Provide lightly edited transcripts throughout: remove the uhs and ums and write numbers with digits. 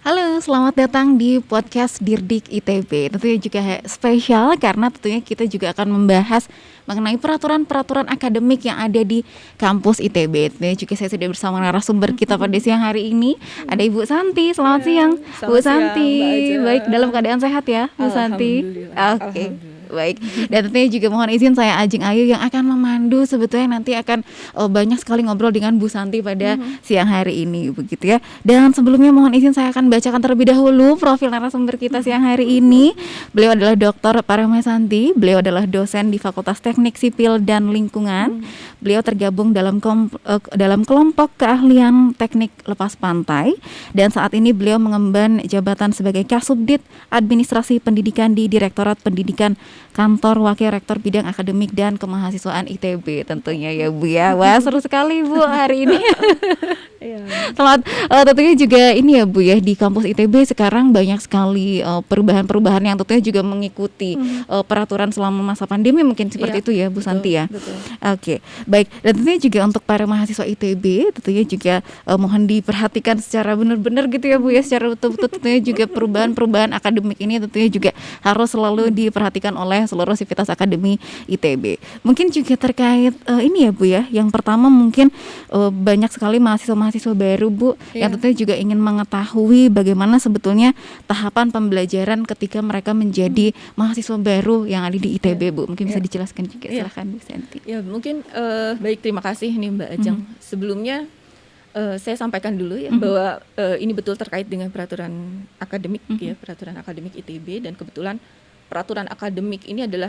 Halo, selamat datang di podcast Dirdik ITB. Tentunya juga spesial karena tentunya kita juga akan membahas mengenai peraturan-peraturan akademik yang ada di kampus ITB. Tentunya juga saya sudah bersama narasumber kita pada siang hari ini. Ada Ibu Santi. Selamat siang, Bu Selamat siang, Santi. Mbak Aja. Baik, dalam keadaan sehat ya, Bu Santi. Alhamdulillah. Oke. Baik, dan tentunya juga mohon izin saya Ajeng Ayu yang akan memandu, sebetulnya nanti akan banyak sekali ngobrol dengan Bu Santi pada siang hari ini, begitu ya. Dan sebelumnya mohon izin saya akan bacakan terlebih dahulu profil narasumber kita siang hari ini. Beliau adalah Dr. Paremai Santi, beliau adalah dosen di Fakultas Teknik Sipil dan Lingkungan. Beliau tergabung dalam kelompok keahlian teknik lepas pantai, dan saat ini beliau mengemban jabatan sebagai Kasubdit Administrasi Pendidikan di Direktorat Pendidikan Kantor Wakil Rektor Bidang Akademik dan Kemahasiswaan ITB tentunya ya Bu ya. Wah, seru sekali Bu hari ini. Selamat tentunya juga ini ya Bu ya, di kampus ITB sekarang banyak sekali perubahan-perubahan yang tentunya juga mengikuti peraturan selama masa pandemi, mungkin seperti itu ya Bu Santi ya. Betul. Oke, baik. Dan tentunya juga untuk para mahasiswa ITB tentunya juga mohon diperhatikan secara benar-benar gitu ya Bu ya, secara betul-betul. Tentunya juga perubahan-perubahan akademik ini tentunya juga harus selalu diperhatikan oleh seluruh sivitas akademi ITB. Mungkin juga terkait ini ya Bu ya, yang pertama mungkin banyak sekali mahasiswa-mahasiswa baru Bu yang tentunya juga ingin mengetahui bagaimana sebetulnya tahapan pembelajaran ketika mereka menjadi mahasiswa baru yang ada di ITB Bu. Mungkin bisa dijelaskan juga, silakan Bu Santi. Ya mungkin baik, terima kasih nih Mbak Ajeng. Sebelumnya saya sampaikan dulu ya bahwa ini betul terkait dengan peraturan akademik ya, peraturan akademik ITB, dan kebetulan peraturan akademik ini adalah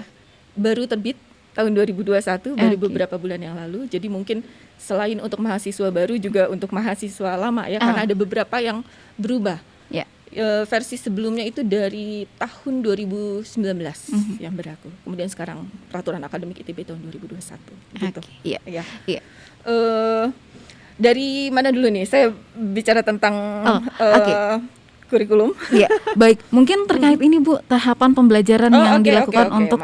baru terbit tahun 2021, baru beberapa bulan yang lalu. Jadi mungkin selain untuk mahasiswa baru juga untuk mahasiswa lama ya, karena ada beberapa yang berubah. Versi sebelumnya itu dari tahun 2019 yang berlaku. Kemudian sekarang peraturan akademik ITB tahun 2021 gitu. Iya. Dari mana dulu nih? Saya bicara tentang kurikulum. Iya, baik. Mungkin terkait ini Bu, tahapan pembelajaran yang dilakukan untuk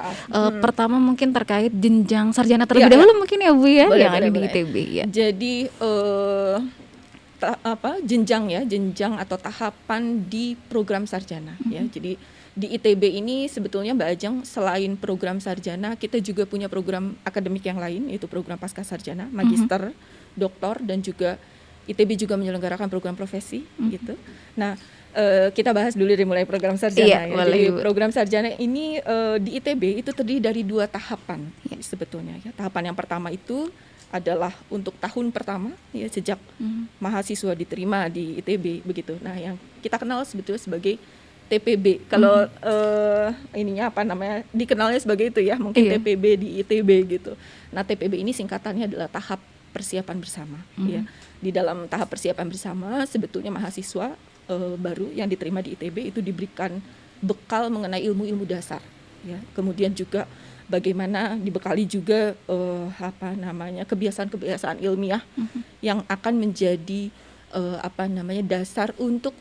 pertama mungkin terkait jenjang sarjana terlebih dahulu mungkin ya Bu ya, yang ada di ITB ya. Jadi jenjang atau tahapan di program sarjana ya. Jadi di ITB ini sebetulnya Mbak Ajeng, selain program sarjana kita juga punya program akademik yang lain, yaitu program pasca sarjana, magister, doktor, dan juga ITB juga menyelenggarakan program profesi gitu. Nah, kita bahas dulu dari mulai program sarjana ya. Jadi program sarjana ini di ITB itu terdiri dari 2 tahapan sebetulnya ya. Tahapan yang pertama itu adalah untuk tahun pertama ya, sejak mahasiswa diterima di ITB begitu. Nah, yang kita kenal sebetulnya sebagai TPB. Kalau dikenalnya sebagai itu ya, mungkin TPB di ITB gitu. Nah, TPB ini singkatannya adalah tahap persiapan bersama ya. Di dalam tahap persiapan bersama sebetulnya mahasiswa baru yang diterima di ITB itu diberikan bekal mengenai ilmu-ilmu dasar ya. Kemudian juga bagaimana dibekali juga kebiasaan-kebiasaan ilmiah yang akan menjadi dasar untuk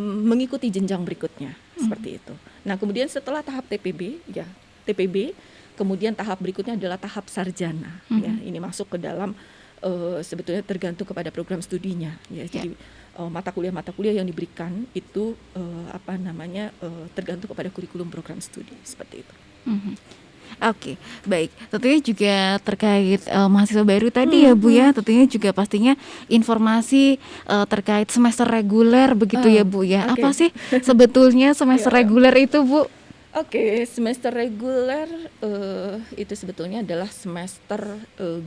mengikuti jenjang berikutnya seperti itu. Nah, kemudian setelah tahap TPB, kemudian tahap berikutnya adalah tahap sarjana ya. Ini masuk ke dalam sebetulnya tergantung kepada program studinya ya. Jadi mata kuliah yang diberikan itu tergantung kepada kurikulum program studi seperti itu. Oke, baik. Tentunya juga terkait mahasiswa baru tadi ya Bu ya, tentunya juga pastinya informasi terkait semester reguler begitu ya Bu ya. Apa sih sebetulnya semester reguler itu Bu? Semester reguler itu sebetulnya adalah semester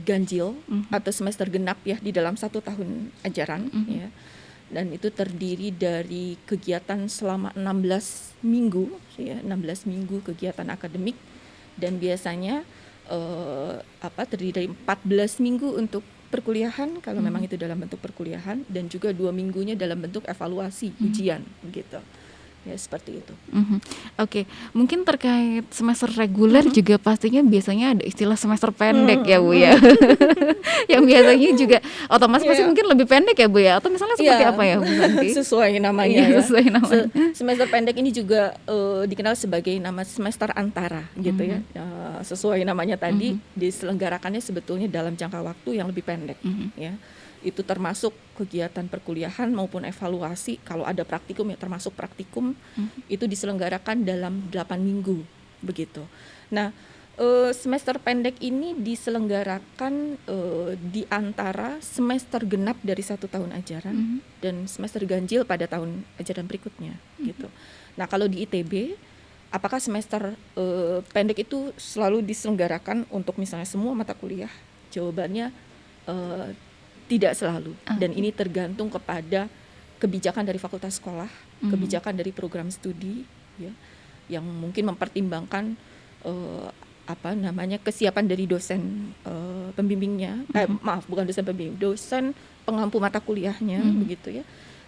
ganjil atau semester genap ya di dalam 1 tahun ajaran ya. Dan itu terdiri dari kegiatan selama 16 minggu ya, 16 minggu kegiatan akademik, dan biasanya terdiri dari 14 minggu untuk perkuliahan kalau memang itu dalam bentuk perkuliahan, dan juga 2 minggunya dalam bentuk evaluasi ujian gitu. Ya, seperti itu. Mungkin terkait semester reguler juga pastinya biasanya ada istilah semester pendek ya Bu ya. Yang biasanya juga otomatis pasti mungkin lebih pendek ya Bu ya, atau misalnya seperti apa ya Bu Santi? Sesuai namanya semester pendek ini juga dikenal sebagai nama semester antara gitu ya. Sesuai namanya tadi, diselenggarakannya sebetulnya dalam jangka waktu yang lebih pendek ya. Itu termasuk kegiatan perkuliahan maupun evaluasi. Kalau ada praktikum ya termasuk praktikum, itu diselenggarakan dalam 8 minggu begitu. Nah, semester pendek ini diselenggarakan di antara semester genap dari 1 tahun ajaran dan semester ganjil pada tahun ajaran berikutnya gitu. Nah, kalau di ITB, apakah semester pendek itu selalu diselenggarakan untuk misalnya semua mata kuliah? Jawabannya tidak selalu, dan ini tergantung kepada kebijakan dari fakultas sekolah, kebijakan dari program studi, ya, yang mungkin mempertimbangkan kesiapan dari dosen pembimbingnya, bukan dosen pembimbing, dosen pengampu mata kuliahnya, begitu ya,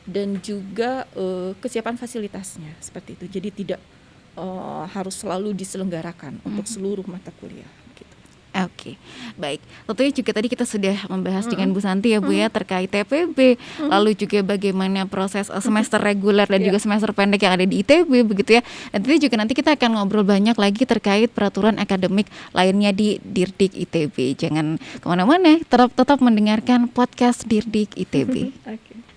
dan juga kesiapan fasilitasnya seperti itu. Jadi tidak harus selalu diselenggarakan untuk seluruh mata kuliah. Oke, baik. Tentunya juga tadi kita sudah membahas dengan Bu Santi ya Bu ya terkait TPB, lalu juga bagaimana proses semester reguler dan juga semester pendek yang ada di ITB begitu ya. Dan tentunya juga nanti kita akan ngobrol banyak lagi terkait peraturan akademik lainnya di Dirdik ITB. Jangan kemana-mana, tetap mendengarkan podcast Dirdik ITB.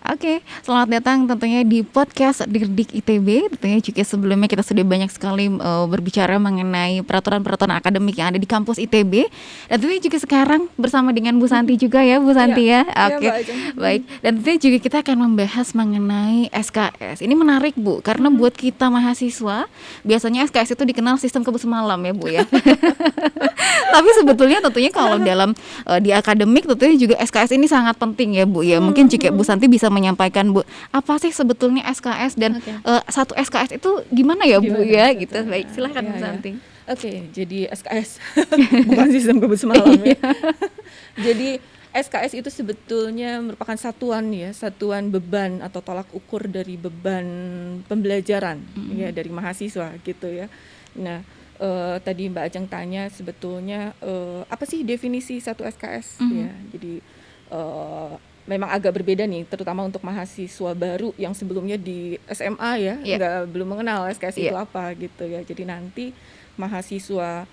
Oke, selamat datang tentunya di podcast Dirdik ITB. Tentunya juga sebelumnya kita sudah banyak sekali berbicara mengenai peraturan-peraturan akademik yang ada di kampus ITB. Dan tentunya juga sekarang bersama dengan Bu Santi juga ya, Bu Santi ya. Oke, baik. Dan tentunya juga kita akan membahas mengenai SKS. Ini menarik Bu, karena buat kita mahasiswa biasanya SKS itu dikenal sistem kebus malam ya Bu ya. Tapi sebetulnya tentunya kalau dalam di akademik tentunya juga SKS ini sangat penting ya Bu ya. Mungkin jika Bu Santi bisa menyampaikan Bu, apa sih sebetulnya SKS dan satu SKS itu gimana ya Bu ya gitu. Baik, silahkan Bu Santi. Oke, jadi SKS bukan sistem kebus malam ya. Jadi SKS itu sebetulnya merupakan satuan beban atau tolak ukur dari beban pembelajaran ya dari mahasiswa gitu ya. Nah, tadi Mbak Ajeng tanya sebetulnya apa sih definisi satu SKS ya. Jadi memang agak berbeda nih, terutama untuk mahasiswa baru yang sebelumnya di SMA ya, belum mengenal SKS itu apa gitu ya. Jadi nanti mahasiswa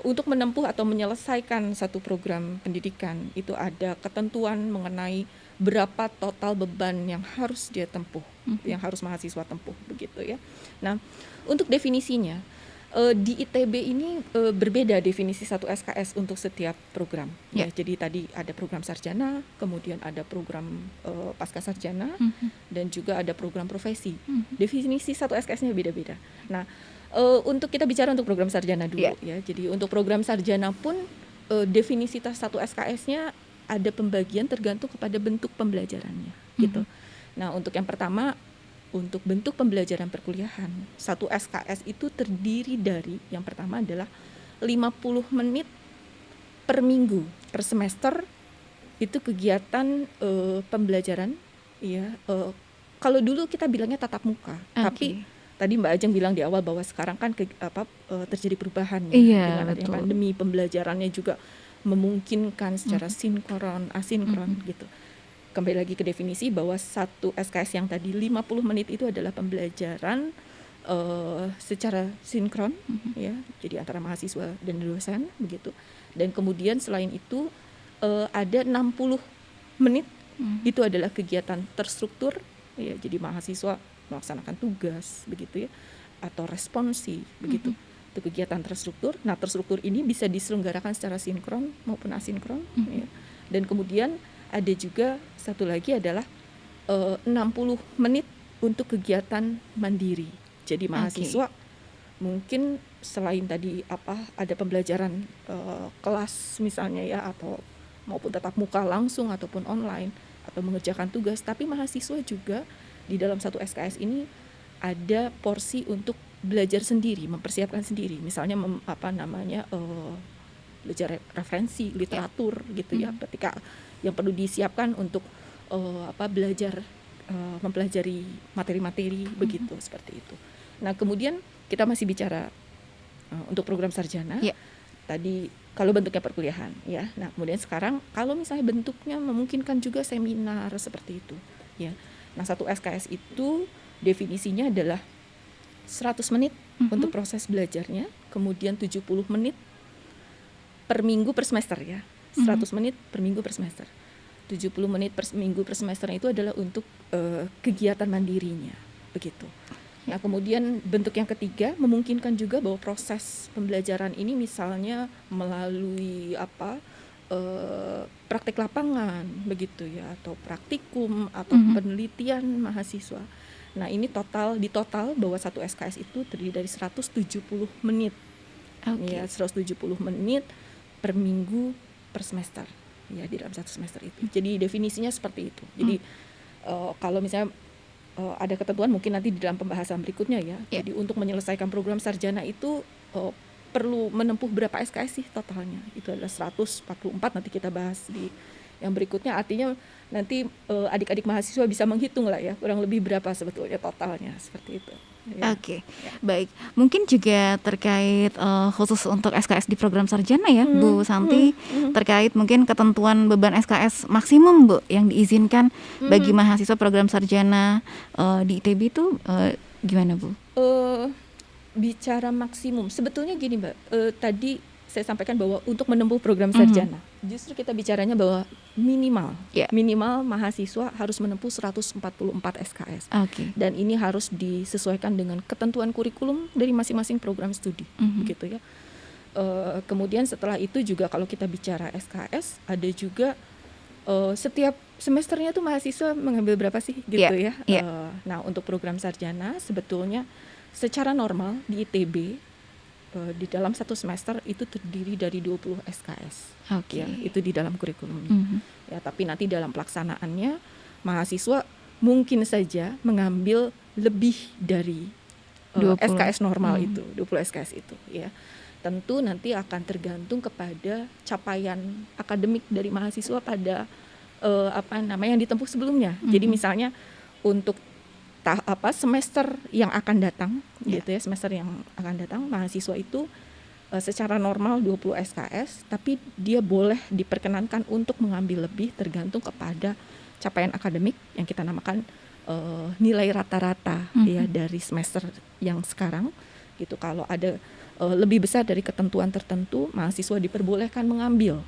untuk menempuh atau menyelesaikan satu program pendidikan itu ada ketentuan mengenai berapa total beban yang harus dia tempuh, yang harus mahasiswa tempuh begitu ya. Nah, untuk definisinya di ITB ini berbeda definisi satu SKS untuk setiap program. Ya, jadi tadi ada program sarjana, kemudian ada program pasca sarjana, dan juga ada program profesi. Definisi satu SKS-nya beda-beda. Nah, untuk kita bicara untuk program sarjana dulu ya. Jadi untuk program sarjana pun definisi satu SKS-nya ada pembagian tergantung kepada bentuk pembelajarannya gitu. Nah, untuk yang pertama, untuk bentuk pembelajaran perkuliahan, satu SKS itu terdiri dari, yang pertama adalah 50 menit per minggu, per semester, itu kegiatan pembelajaran ya. Kalau dulu kita bilangnya tatap muka, tapi tadi Mbak Ajeng bilang di awal bahwa sekarang kan terjadi perubahan dengan adanya pandemi, pembelajarannya juga memungkinkan secara sinkron, asinkron gitu. Kembali lagi ke definisi bahwa satu SKS yang tadi 50 menit itu adalah pembelajaran secara sinkron ya, jadi antara mahasiswa dan dosen begitu. Dan kemudian selain itu ada 60 menit itu adalah kegiatan terstruktur ya, jadi mahasiswa melaksanakan tugas begitu ya, atau responsi begitu. Itu kegiatan terstruktur. Nah, terstruktur ini bisa diselenggarakan secara sinkron maupun asinkron ya. Dan kemudian ada juga satu lagi adalah 60 menit untuk kegiatan mandiri. Jadi mahasiswa mungkin selain tadi ada pembelajaran kelas misalnya ya, atau maupun tatap muka langsung ataupun online, atau mengerjakan tugas, tapi mahasiswa juga di dalam satu SKS ini ada porsi untuk belajar sendiri, mempersiapkan sendiri. Misalnya belajar referensi literatur gitu ya, ketika yang perlu disiapkan untuk belajar mempelajari materi-materi begitu, seperti itu. Nah, kemudian kita masih bicara untuk program sarjana. Tadi kalau bentuknya perkuliahan ya. Nah, kemudian sekarang kalau misalnya bentuknya memungkinkan juga seminar seperti itu ya. Nah, satu SKS itu definisinya adalah 100 menit untuk proses belajarnya, kemudian 70 menit per minggu per semester ya. 100 menit per minggu per semester. 70 menit per minggu per semesternya itu adalah untuk kegiatan mandirinya, begitu. Nah, kemudian bentuk yang ketiga memungkinkan juga bahwa proses pembelajaran ini misalnya melalui praktik lapangan begitu ya, atau praktikum atau penelitian mahasiswa. Nah, ini di total bahwa satu SKS itu terdiri dari 170 menit. Ya, 170 menit per minggu per semester. Ya, di dalam satu semester itu. Jadi definisinya seperti itu. Jadi kalau misalnya ada ketentuan mungkin nanti di dalam pembahasan berikutnya ya. Jadi untuk menyelesaikan program sarjana itu perlu menempuh berapa SKS sih totalnya? Itu adalah 144, nanti kita bahas di yang berikutnya. Artinya nanti adik-adik mahasiswa bisa menghitung lah ya, kurang lebih berapa sebetulnya totalnya, seperti itu. Ya. Oke, baik. Mungkin juga terkait khusus untuk SKS di program sarjana ya, Bu Santi, terkait mungkin ketentuan beban SKS maksimum, Bu, yang diizinkan bagi mahasiswa program sarjana di ITB itu gimana, Bu? Bicara maksimum, sebetulnya gini Mbak, tadi saya sampaikan bahwa untuk menempuh program sarjana, justru kita bicaranya bahwa minimal mahasiswa harus menempuh 144 SKS. Dan ini harus disesuaikan dengan ketentuan kurikulum dari masing-masing program studi, begitu ya. Kemudian setelah itu juga kalau kita bicara SKS, ada juga setiap semesternya tuh mahasiswa mengambil berapa sih, gitu ya. Nah, untuk program sarjana sebetulnya secara normal di ITB di dalam satu semester itu terdiri dari 20 SKS. Ya, itu di dalam kurikulumnya. Ya, tapi nanti dalam pelaksanaannya mahasiswa mungkin saja mengambil lebih dari 20. SKS normal itu, 20 SKS itu ya. Tentu nanti akan tergantung kepada capaian akademik dari mahasiswa pada yang ditempuh sebelumnya. Jadi misalnya untuk semester yang akan datang gitu ya, semester yang akan datang mahasiswa itu secara normal 20 SKS, tapi dia boleh diperkenankan untuk mengambil lebih tergantung kepada capaian akademik yang kita namakan nilai rata-rata ya dari semester yang sekarang gitu. Kalau ada lebih besar dari ketentuan tertentu, mahasiswa diperbolehkan mengambil.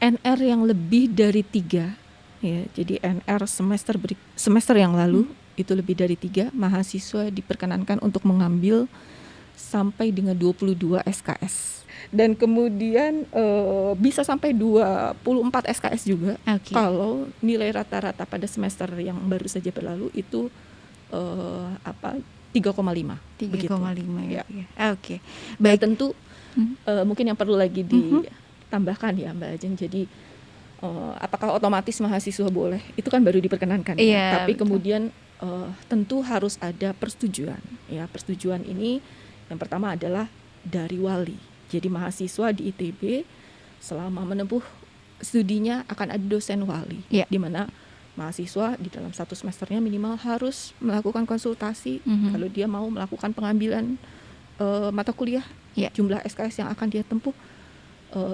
NR yang lebih dari 3 ya, jadi NR semester yang lalu itu lebih dari 3, mahasiswa diperkenankan untuk mengambil sampai dengan 22 SKS. Dan kemudian bisa sampai 24 SKS juga kalau nilai rata-rata pada semester yang baru saja berlalu itu 3,5. 3,5 ya. Baik, tentu mungkin yang perlu lagi ditambahkan ya Mbak Ajeng. Jadi apakah otomatis mahasiswa boleh? Itu kan baru diperkenankan ya. Tapi kemudian tentu harus ada persetujuan. Ya, persetujuan ini yang pertama adalah dari wali. Jadi mahasiswa di ITB selama menempuh studinya akan ada dosen wali, di mana mahasiswa di dalam satu semesternya minimal harus melakukan konsultasi kalau dia mau melakukan pengambilan mata kuliah, jumlah SKS yang akan dia tempuh,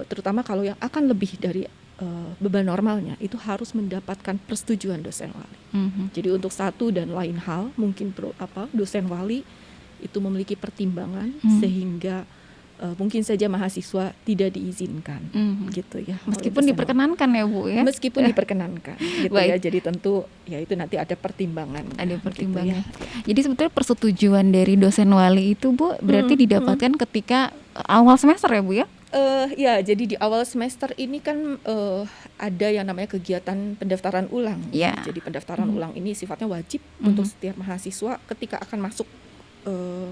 terutama kalau yang akan lebih dari beban normalnya, itu harus mendapatkan persetujuan dosen wali. Jadi untuk satu dan lain hal mungkin dosen wali itu memiliki pertimbangan sehingga mungkin saja mahasiswa tidak diizinkan gitu ya. Meskipun diperkenankan ya Bu ya. Meskipun diperkenankan gitu ya. Jadi tentu ya itu nanti ada pertimbangan. Ada pertimbangan. Gitu ya. Jadi sebetulnya persetujuan dari dosen wali itu Bu berarti didapatkan ketika awal semester ya Bu ya? Ya, jadi di awal semester ini kan ada yang namanya kegiatan pendaftaran ulang. Jadi pendaftaran ulang ini sifatnya wajib untuk setiap mahasiswa ketika akan masuk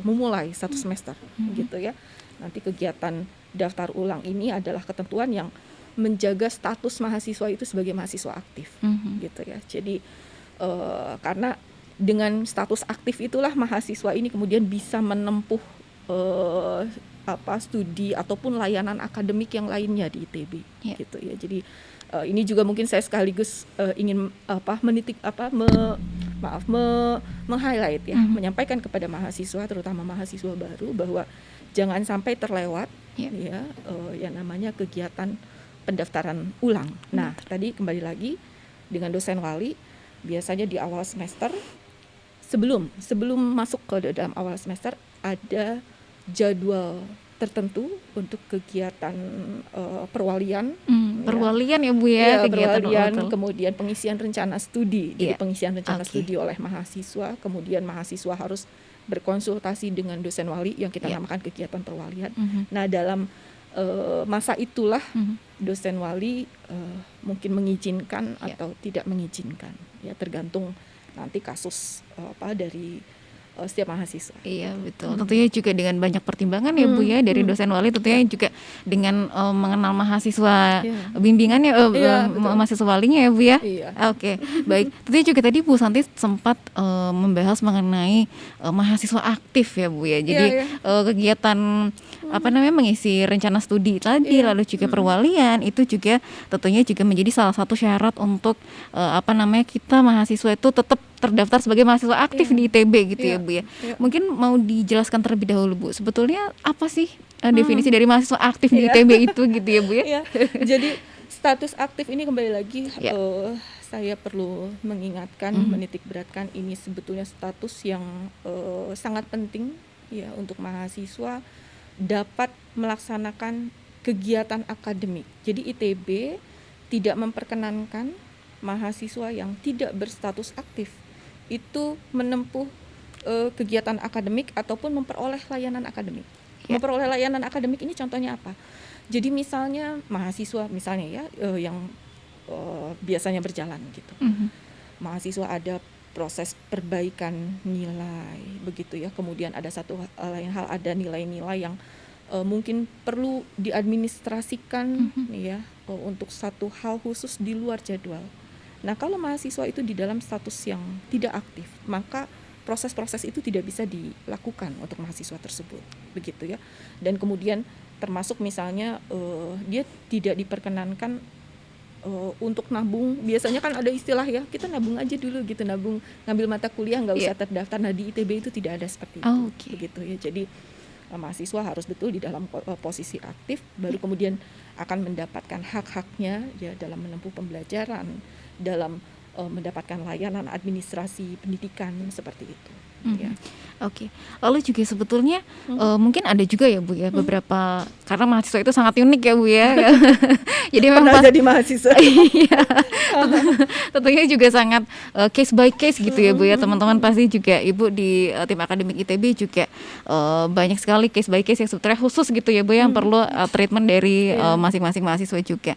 memulai satu semester gitu ya. Nanti kegiatan daftar ulang ini adalah ketentuan yang menjaga status mahasiswa itu sebagai mahasiswa aktif gitu ya. Jadi karena dengan status aktif itulah mahasiswa ini kemudian bisa menempuh studi ataupun layanan akademik yang lainnya di ITB gitu ya. Jadi ini juga mungkin saya sekaligus ingin meng-highlight ya, menyampaikan kepada mahasiswa, terutama mahasiswa baru, bahwa jangan sampai terlewat yang namanya kegiatan pendaftaran ulang. Nah, tadi kembali lagi dengan dosen wali, biasanya di awal semester sebelum masuk ke dalam awal semester ada jadwal tertentu untuk kegiatan perwalian perwalian ya Bu Ya, ya, kegiatan perwalian, betul. kemudian pengisian rencana studi. Jadi Iya. pengisian rencana Oke. studi oleh mahasiswa, kemudian mahasiswa harus berkonsultasi dengan dosen wali yang kita Iya. namakan kegiatan perwalian. Mhm. Nah, dalam masa itulah Mhm. dosen wali mungkin mengizinkan Iya. atau tidak mengizinkan. Ya, tergantung nanti kasus dari setiap mahasiswa. Iya betul. Tentunya juga dengan banyak pertimbangan ya Bu ya dari dosen wali, tentunya juga dengan mengenal mahasiswa Iya. bimbingannya, Iya, betul. mahasiswa walinya ya Bu ya. Iya. Oke, baik. Tentunya juga tadi Bu Santi sempat membahas mengenai mahasiswa aktif ya Bu ya. Jadi Iya. kegiatan mengisi rencana studi tadi, Iya. lalu juga perwalian itu juga tentunya juga menjadi salah satu syarat untuk kita mahasiswa itu tetap terdaftar sebagai mahasiswa aktif Iya. di ITB gitu ya Iya. Bu ya. Iya. Mungkin mau dijelaskan terlebih dahulu Bu, sebetulnya apa sih definisi dari mahasiswa aktif di Iya. ITB itu gitu ya Bu ya? Iya. Jadi status aktif ini kembali lagi Iya. saya perlu mengingatkan, menitik beratkan, ini sebetulnya status yang sangat penting ya untuk mahasiswa dapat melaksanakan kegiatan akademik. Jadi ITB tidak memperkenankan mahasiswa yang tidak berstatus aktif itu menempuh kegiatan akademik ataupun memperoleh layanan akademik. Ya. Memperoleh layanan akademik ini contohnya apa? Jadi misalnya mahasiswa misalnya yang biasanya berjalan gitu. Mahasiswa ada proses perbaikan nilai begitu ya. Kemudian ada satu lain hal, ada nilai-nilai yang mungkin perlu diadministrasikan ya untuk satu hal khusus di luar jadwal. Nah, kalau mahasiswa itu di dalam status yang tidak aktif, maka proses-proses itu tidak bisa dilakukan untuk mahasiswa tersebut, begitu ya. Dan kemudian termasuk misalnya dia tidak diperkenankan untuk nabung. Biasanya kan ada istilah ya, kita nabung aja dulu gitu, nabung ngambil mata kuliah nggak usah terdaftar. Nah, di ITB itu tidak ada seperti itu, begitu ya. Jadi mahasiswa harus betul di dalam posisi aktif, baru kemudian akan mendapatkan hak-haknya ya dalam menempuh pembelajaran, dalam mendapatkan layanan administrasi pendidikan seperti itu. Ya. Oke. Lalu juga sebetulnya mungkin ada juga ya Bu ya beberapa, karena mahasiswa itu sangat unik ya Bu ya. Jadi memang jadi mahasiswa. Iya. Tentunya juga sangat case by case gitu ya Bu ya. Teman-teman pasti juga Ibu di tim akademik ITB juga banyak sekali case by case yang sebetulnya khusus gitu ya Bu yang perlu treatment dari masing-masing mahasiswa juga.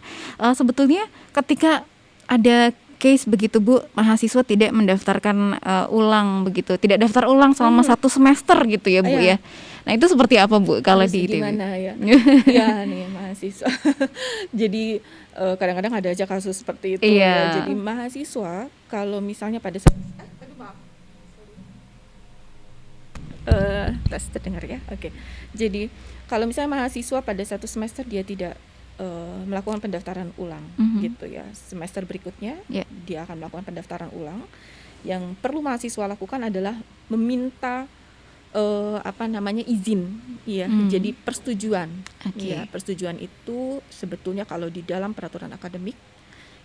Sebetulnya ketika ada case begitu Bu, mahasiswa tidak mendaftarkan ulang begitu, tidak daftar ulang selama 1 semester gitu ya Bu ya. Nah itu seperti apa Bu kalau di ITB? Gimana ya? Ya nih mahasiswa. Jadi kadang-kadang ada aja kasus seperti itu. Iya. Jadi mahasiswa kalau misalnya pada saat tes terdengar ya. Oke. Jadi kalau misalnya mahasiswa pada 1 semester dia tidak melakukan pendaftaran ulang gitu ya. Semester berikutnya dia akan melakukan pendaftaran ulang. Yang perlu mahasiswa lakukan adalah meminta izin ya. Jadi persetujuan. Ya, persetujuan itu sebetulnya kalau di dalam peraturan akademik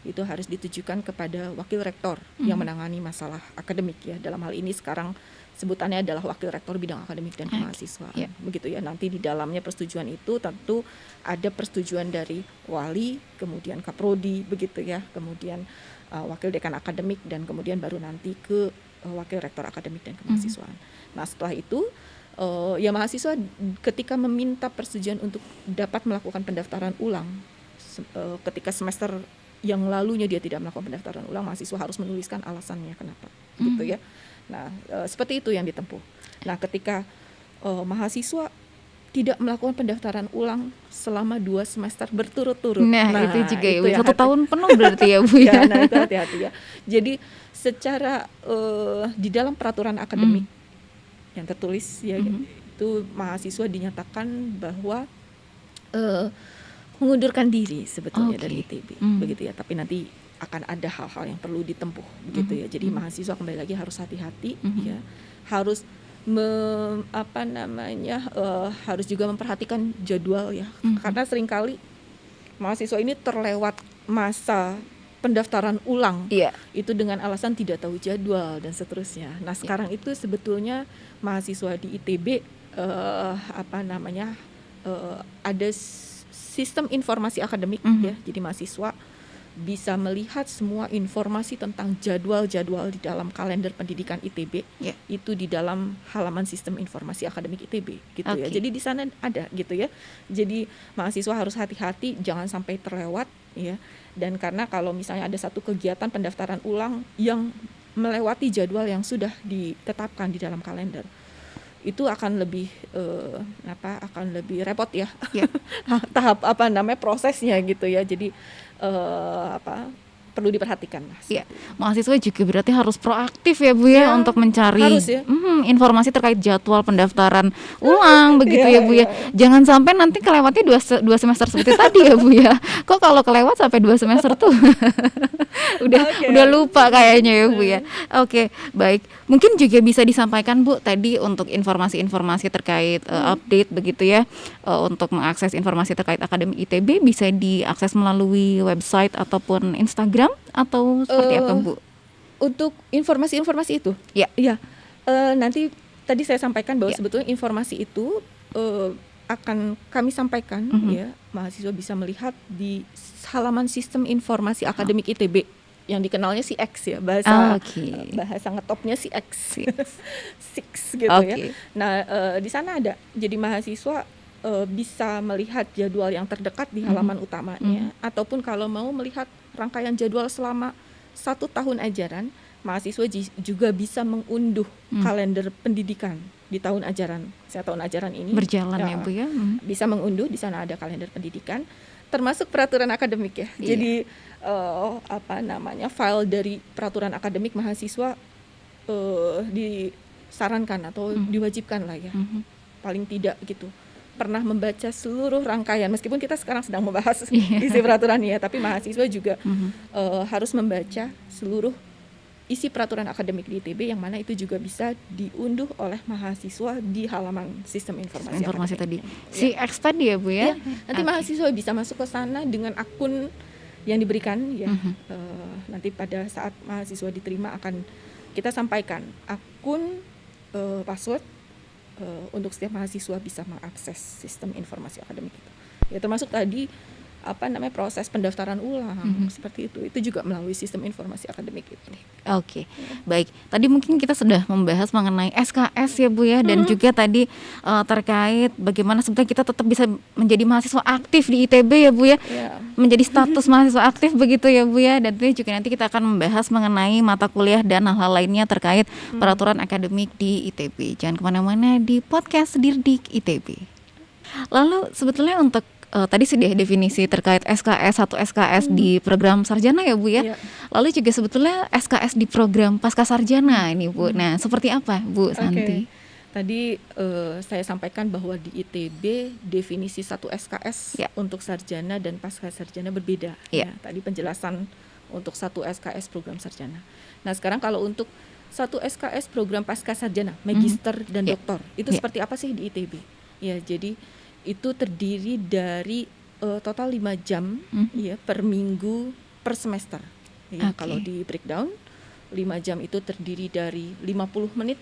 itu harus ditujukan kepada wakil rektor yang menangani masalah akademik ya. Dalam hal ini sekarang sebutannya adalah wakil rektor bidang akademik dan kemahasiswaan. Begitu ya. Nanti di dalamnya persetujuan itu tentu ada persetujuan dari wali, kemudian kaprodi begitu ya. Kemudian wakil dekan akademik dan kemudian baru nanti ke wakil rektor akademik dan kemahasiswaan. Nah, setelah itu ya mahasiswa ketika meminta persetujuan untuk dapat melakukan pendaftaran ulang ketika semester yang lalunya dia tidak melakukan pendaftaran ulang, mahasiswa harus menuliskan alasannya kenapa gitu ya. Nah, seperti itu yang ditempuh. Nah, ketika mahasiswa tidak melakukan pendaftaran ulang selama 2 semester berturut-turut. Nah itu juga itu ya, 1 tahun penuh berarti ya Bu ya. Nah itu hati-hati ya. Jadi secara di dalam peraturan akademik yang tertulis ya itu mahasiswa dinyatakan bahwa mengundurkan diri sebetulnya dari ITB begitu ya. Tapi nanti akan ada hal-hal yang perlu ditempuh begitu ya. Jadi mahasiswa kembali lagi harus hati-hati ya. Harus harus juga memperhatikan jadwal ya. Karena seringkali mahasiswa ini terlewat masa pendaftaran ulang. Itu dengan alasan tidak tahu jadwal dan seterusnya. Nah, sekarang itu sebetulnya mahasiswa di ITB ada sistem informasi akademik ya. Jadi mahasiswa bisa melihat semua informasi tentang jadwal-jadwal di dalam kalender pendidikan ITB itu di dalam halaman sistem informasi akademik ITB gitu ya. Jadi di sana ada gitu ya. Jadi mahasiswa harus hati-hati jangan sampai terlewat ya. Dan karena kalau misalnya ada satu kegiatan pendaftaran ulang yang melewati jadwal yang sudah ditetapkan di dalam kalender, itu akan lebih akan lebih repot ya. Tahap prosesnya gitu ya. Jadi perlu diperhatikan lah. Iya, mahasiswa juga berarti harus proaktif ya Bu ya, untuk mencari informasi terkait jadwal pendaftaran ulang begitu ya Bu ya. Jangan sampai nanti kelewatnya dua semester seperti tadi ya Bu ya. Kok kalau kelewat sampai 2 semester tuh udah lupa kayaknya ya Bu ya. Oke, baik. Mungkin juga bisa disampaikan Bu tadi untuk informasi-informasi terkait update begitu ya, untuk mengakses informasi terkait akademik ITB bisa diakses melalui website ataupun Instagram atau seperti apa Bu? Untuk informasi-informasi itu? Ya. Nanti tadi saya sampaikan bahwa sebetulnya informasi itu akan kami sampaikan ya, mahasiswa bisa melihat di halaman sistem informasi akademik ITB yang dikenalnya CX ya, bahasa ngetopnya CX. Six gitu ya. Nah, di sana ada. Jadi mahasiswa bisa melihat jadwal yang terdekat di halaman utamanya, ataupun kalau mau melihat rangkaian jadwal selama 1 tahun ajaran, mahasiswa juga bisa mengunduh kalender pendidikan di tahun ajaran ini berjalan ya Bu ya. Bisa mengunduh, di sana ada kalender pendidikan termasuk peraturan akademik ya. Jadi file dari peraturan akademik mahasiswa disarankan atau diwajibkan lah ya. Paling tidak gitu pernah membaca seluruh rangkaian, meskipun kita sekarang sedang membahas isi peraturan ya, tapi mahasiswa juga harus membaca seluruh isi peraturan akademik di ITB, yang mana itu juga bisa diunduh oleh mahasiswa di halaman sistem informasi tadi. CX tadi ya Bu ya. Nanti mahasiswa bisa masuk ke sana dengan akun yang diberikan ya. Nanti pada saat mahasiswa diterima akan kita sampaikan akun, password untuk setiap mahasiswa bisa mengakses sistem informasi akademik itu. Ya termasuk tadi proses pendaftaran ulang seperti itu juga melalui sistem informasi akademik itu. Oke. Baik. Tadi mungkin kita sudah membahas mengenai SKS ya Bu ya, dan juga tadi terkait bagaimana sebetulnya kita tetap bisa menjadi mahasiswa aktif di ITB ya Bu ya. Menjadi status mahasiswa aktif begitu ya Bu ya, dan juga nanti kita akan membahas mengenai mata kuliah dan hal-hal lainnya terkait peraturan akademik di ITB. Jangan kemana-mana di podcast Dirdik ITB. Lalu sebetulnya untuk tadi sudah definisi terkait SKS, satu SKS di program sarjana ya Bu ya. Lalu juga sebetulnya SKS di program pasca sarjana ini Bu. Nah, seperti apa Bu Santi? Tadi saya sampaikan bahwa di ITB definisi satu SKS untuk sarjana dan pasca sarjana berbeda. Tadi penjelasan untuk satu SKS program sarjana. Nah, sekarang kalau untuk satu SKS program pasca sarjana, magister dan doktor, itu seperti apa sih di ITB? Ya, jadi itu terdiri dari total 5 jam ya per minggu per semester. Ya, kalau di breakdown 5 jam itu terdiri dari 50 menit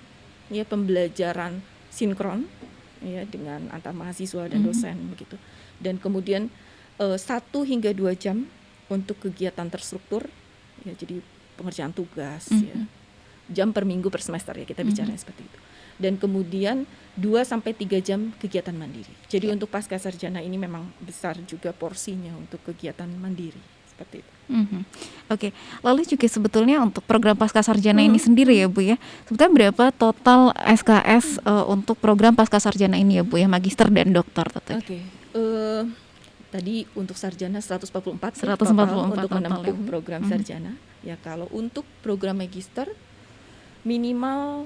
ya pembelajaran sinkron ya dengan antar mahasiswa dan dosen begitu. Dan kemudian 1 hingga 2 jam untuk kegiatan terstruktur ya, jadi pengerjaan tugas ya. Jam per minggu per semester ya, kita bicara seperti itu. Dan kemudian 2-3 jam kegiatan mandiri. Jadi untuk pasca sarjana ini memang besar juga porsinya untuk kegiatan mandiri seperti itu. Oke. Lalu juga sebetulnya untuk program pasca sarjana ini sendiri ya Bu ya, sebetulnya berapa total SKS untuk program pasca sarjana ini ya Bu ya, magister dan doktor tadi? Tadi untuk sarjana 144 untuk menempuh program sarjana. Ya, kalau untuk program magister minimal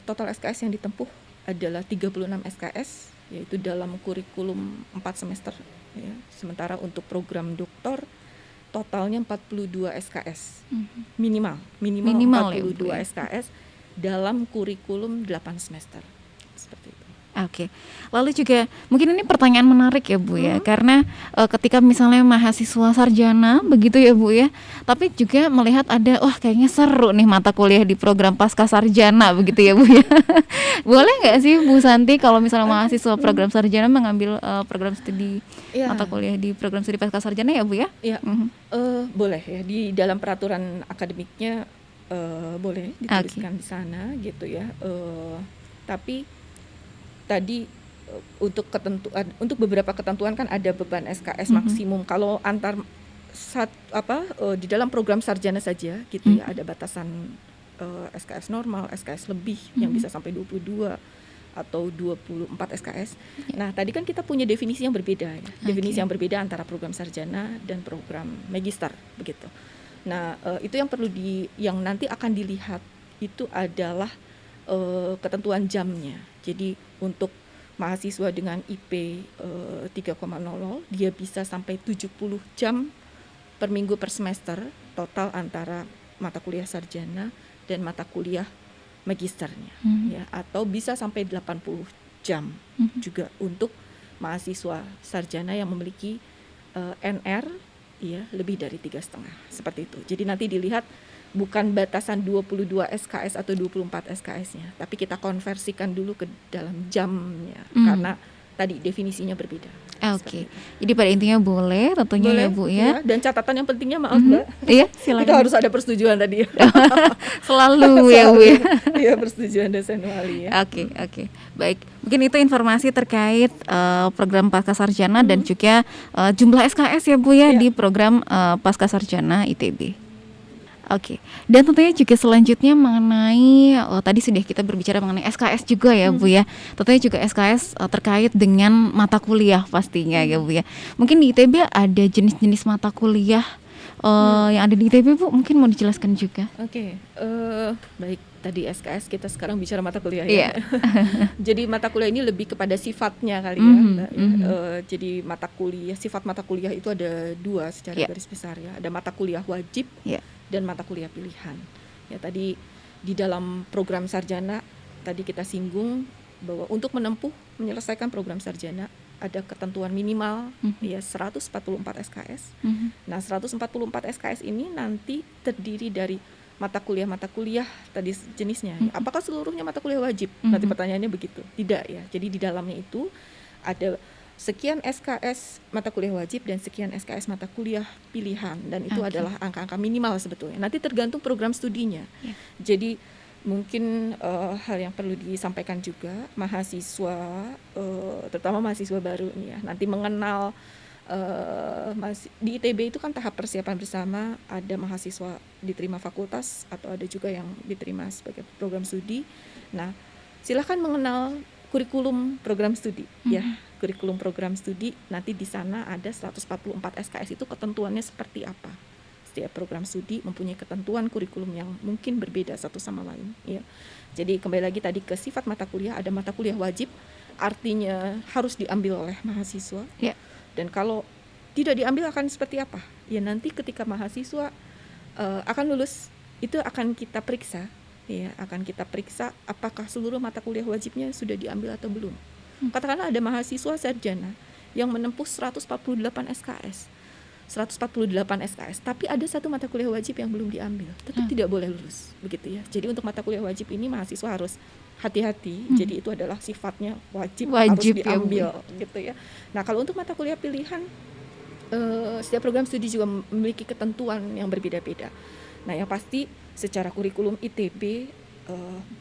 total SKS yang ditempuh adalah 36 SKS, yaitu dalam kurikulum 4 semester ya. Sementara untuk program doktor totalnya 42 SKS. Minimal 42 ya, SKS dalam kurikulum 8 semester. Seperti itu. Oke. Lalu juga mungkin ini pertanyaan menarik ya Bu ya, karena ketika misalnya mahasiswa sarjana begitu ya Bu ya, tapi juga melihat ada wah kayaknya seru nih mata kuliah di program pasca sarjana begitu ya Bu ya. Boleh nggak sih Bu Santi kalau misalnya mahasiswa program sarjana mengambil program studi Iya. mata kuliah di program studi pasca sarjana ya Bu ya? Iya, boleh ya di dalam peraturan akademiknya boleh dituliskan di sana gitu ya. Tapi tadi untuk beberapa ketentuan kan ada beban SKS maksimum. Kalau di dalam program sarjana saja gitu ya ada batasan SKS normal, SKS lebih yang bisa sampai 22 atau 24 SKS. Nah, tadi kan kita punya definisi yang berbeda ya. Definisi yang berbeda antara program sarjana dan program magister begitu. Nah, itu yang yang nanti akan dilihat itu adalah ketentuan jamnya. Jadi untuk mahasiswa dengan IP 3,00 dia bisa sampai 70 jam per minggu per semester total antara mata kuliah sarjana dan mata kuliah magisternya ya, atau bisa sampai 80 jam juga untuk mahasiswa sarjana yang memiliki NR ya lebih dari 3,5 seperti itu. Jadi nanti dilihat bukan batasan 22 SKS atau 24 SKS-nya, tapi kita konversikan dulu ke dalam jamnya karena tadi definisinya berbeda. Oke. Jadi pada intinya boleh tentunya ya Bu ya. Dan catatan yang pentingnya maaf Mbak. Iya, silakan. Kita harus ada persetujuan tadi ya. Selalu ya Bu ya. Iya, persetujuan dosen wali ya. Oke. Baik. Mungkin itu informasi terkait program pasca sarjana dan juga jumlah SKS ya Bu ya di program pasca sarjana ITB. Oke, dan tentunya juga selanjutnya mengenai tadi sudah kita berbicara mengenai SKS juga ya Bu ya. Tentunya juga SKS terkait dengan mata kuliah pastinya ya Bu ya. Mungkin di ITB ada jenis-jenis mata kuliah yang ada di ITB Bu, mungkin mau dijelaskan juga. Oke, baik, tadi SKS kita sekarang bicara mata kuliah ya. Jadi mata kuliah ini lebih kepada sifatnya kali ya Mbak. Jadi sifat mata kuliah itu ada dua secara garis besar ya. Ada mata kuliah wajib dan mata kuliah pilihan. Ya tadi di dalam program sarjana tadi kita singgung bahwa untuk menyelesaikan program sarjana ada ketentuan minimal ya 144 SKS. Nah, 144 SKS ini nanti terdiri dari mata kuliah tadi jenisnya. Apakah seluruhnya mata kuliah wajib? Nanti pertanyaannya begitu. Tidak ya. Jadi di dalamnya itu ada sekian SKS mata kuliah wajib dan sekian SKS mata kuliah pilihan, dan itu adalah angka-angka minimal sebetulnya. Nanti tergantung program studinya. Jadi mungkin hal yang perlu disampaikan juga mahasiswa, terutama mahasiswa baru nih ya, nanti mengenal di ITB itu kan tahap persiapan bersama, ada mahasiswa diterima fakultas atau ada juga yang diterima sebagai program studi. Nah, silakan mengenal kurikulum program studi ya. Kurikulum program studi nanti di sana ada 144 SKS itu ketentuannya seperti apa. Setiap program studi mempunyai ketentuan kurikulum yang mungkin berbeda satu sama lain ya. Jadi kembali lagi tadi ke sifat mata kuliah, ada mata kuliah wajib artinya harus diambil oleh mahasiswa. Dan kalau tidak diambil akan seperti apa? Ya nanti ketika mahasiswa akan lulus itu akan kita periksa ya, akan kita periksa apakah seluruh mata kuliah wajibnya sudah diambil atau belum. Katakanlah ada mahasiswa sarjana yang menempuh 148 SKS, tapi ada satu mata kuliah wajib yang belum diambil, tetap tidak boleh lulus, begitu ya. Jadi untuk mata kuliah wajib ini mahasiswa harus hati-hati. Jadi itu adalah sifatnya wajib harus diambil, ya, gitu ya. Nah kalau untuk mata kuliah pilihan, setiap program studi juga memiliki ketentuan yang berbeda-beda. Nah yang pasti secara kurikulum ITB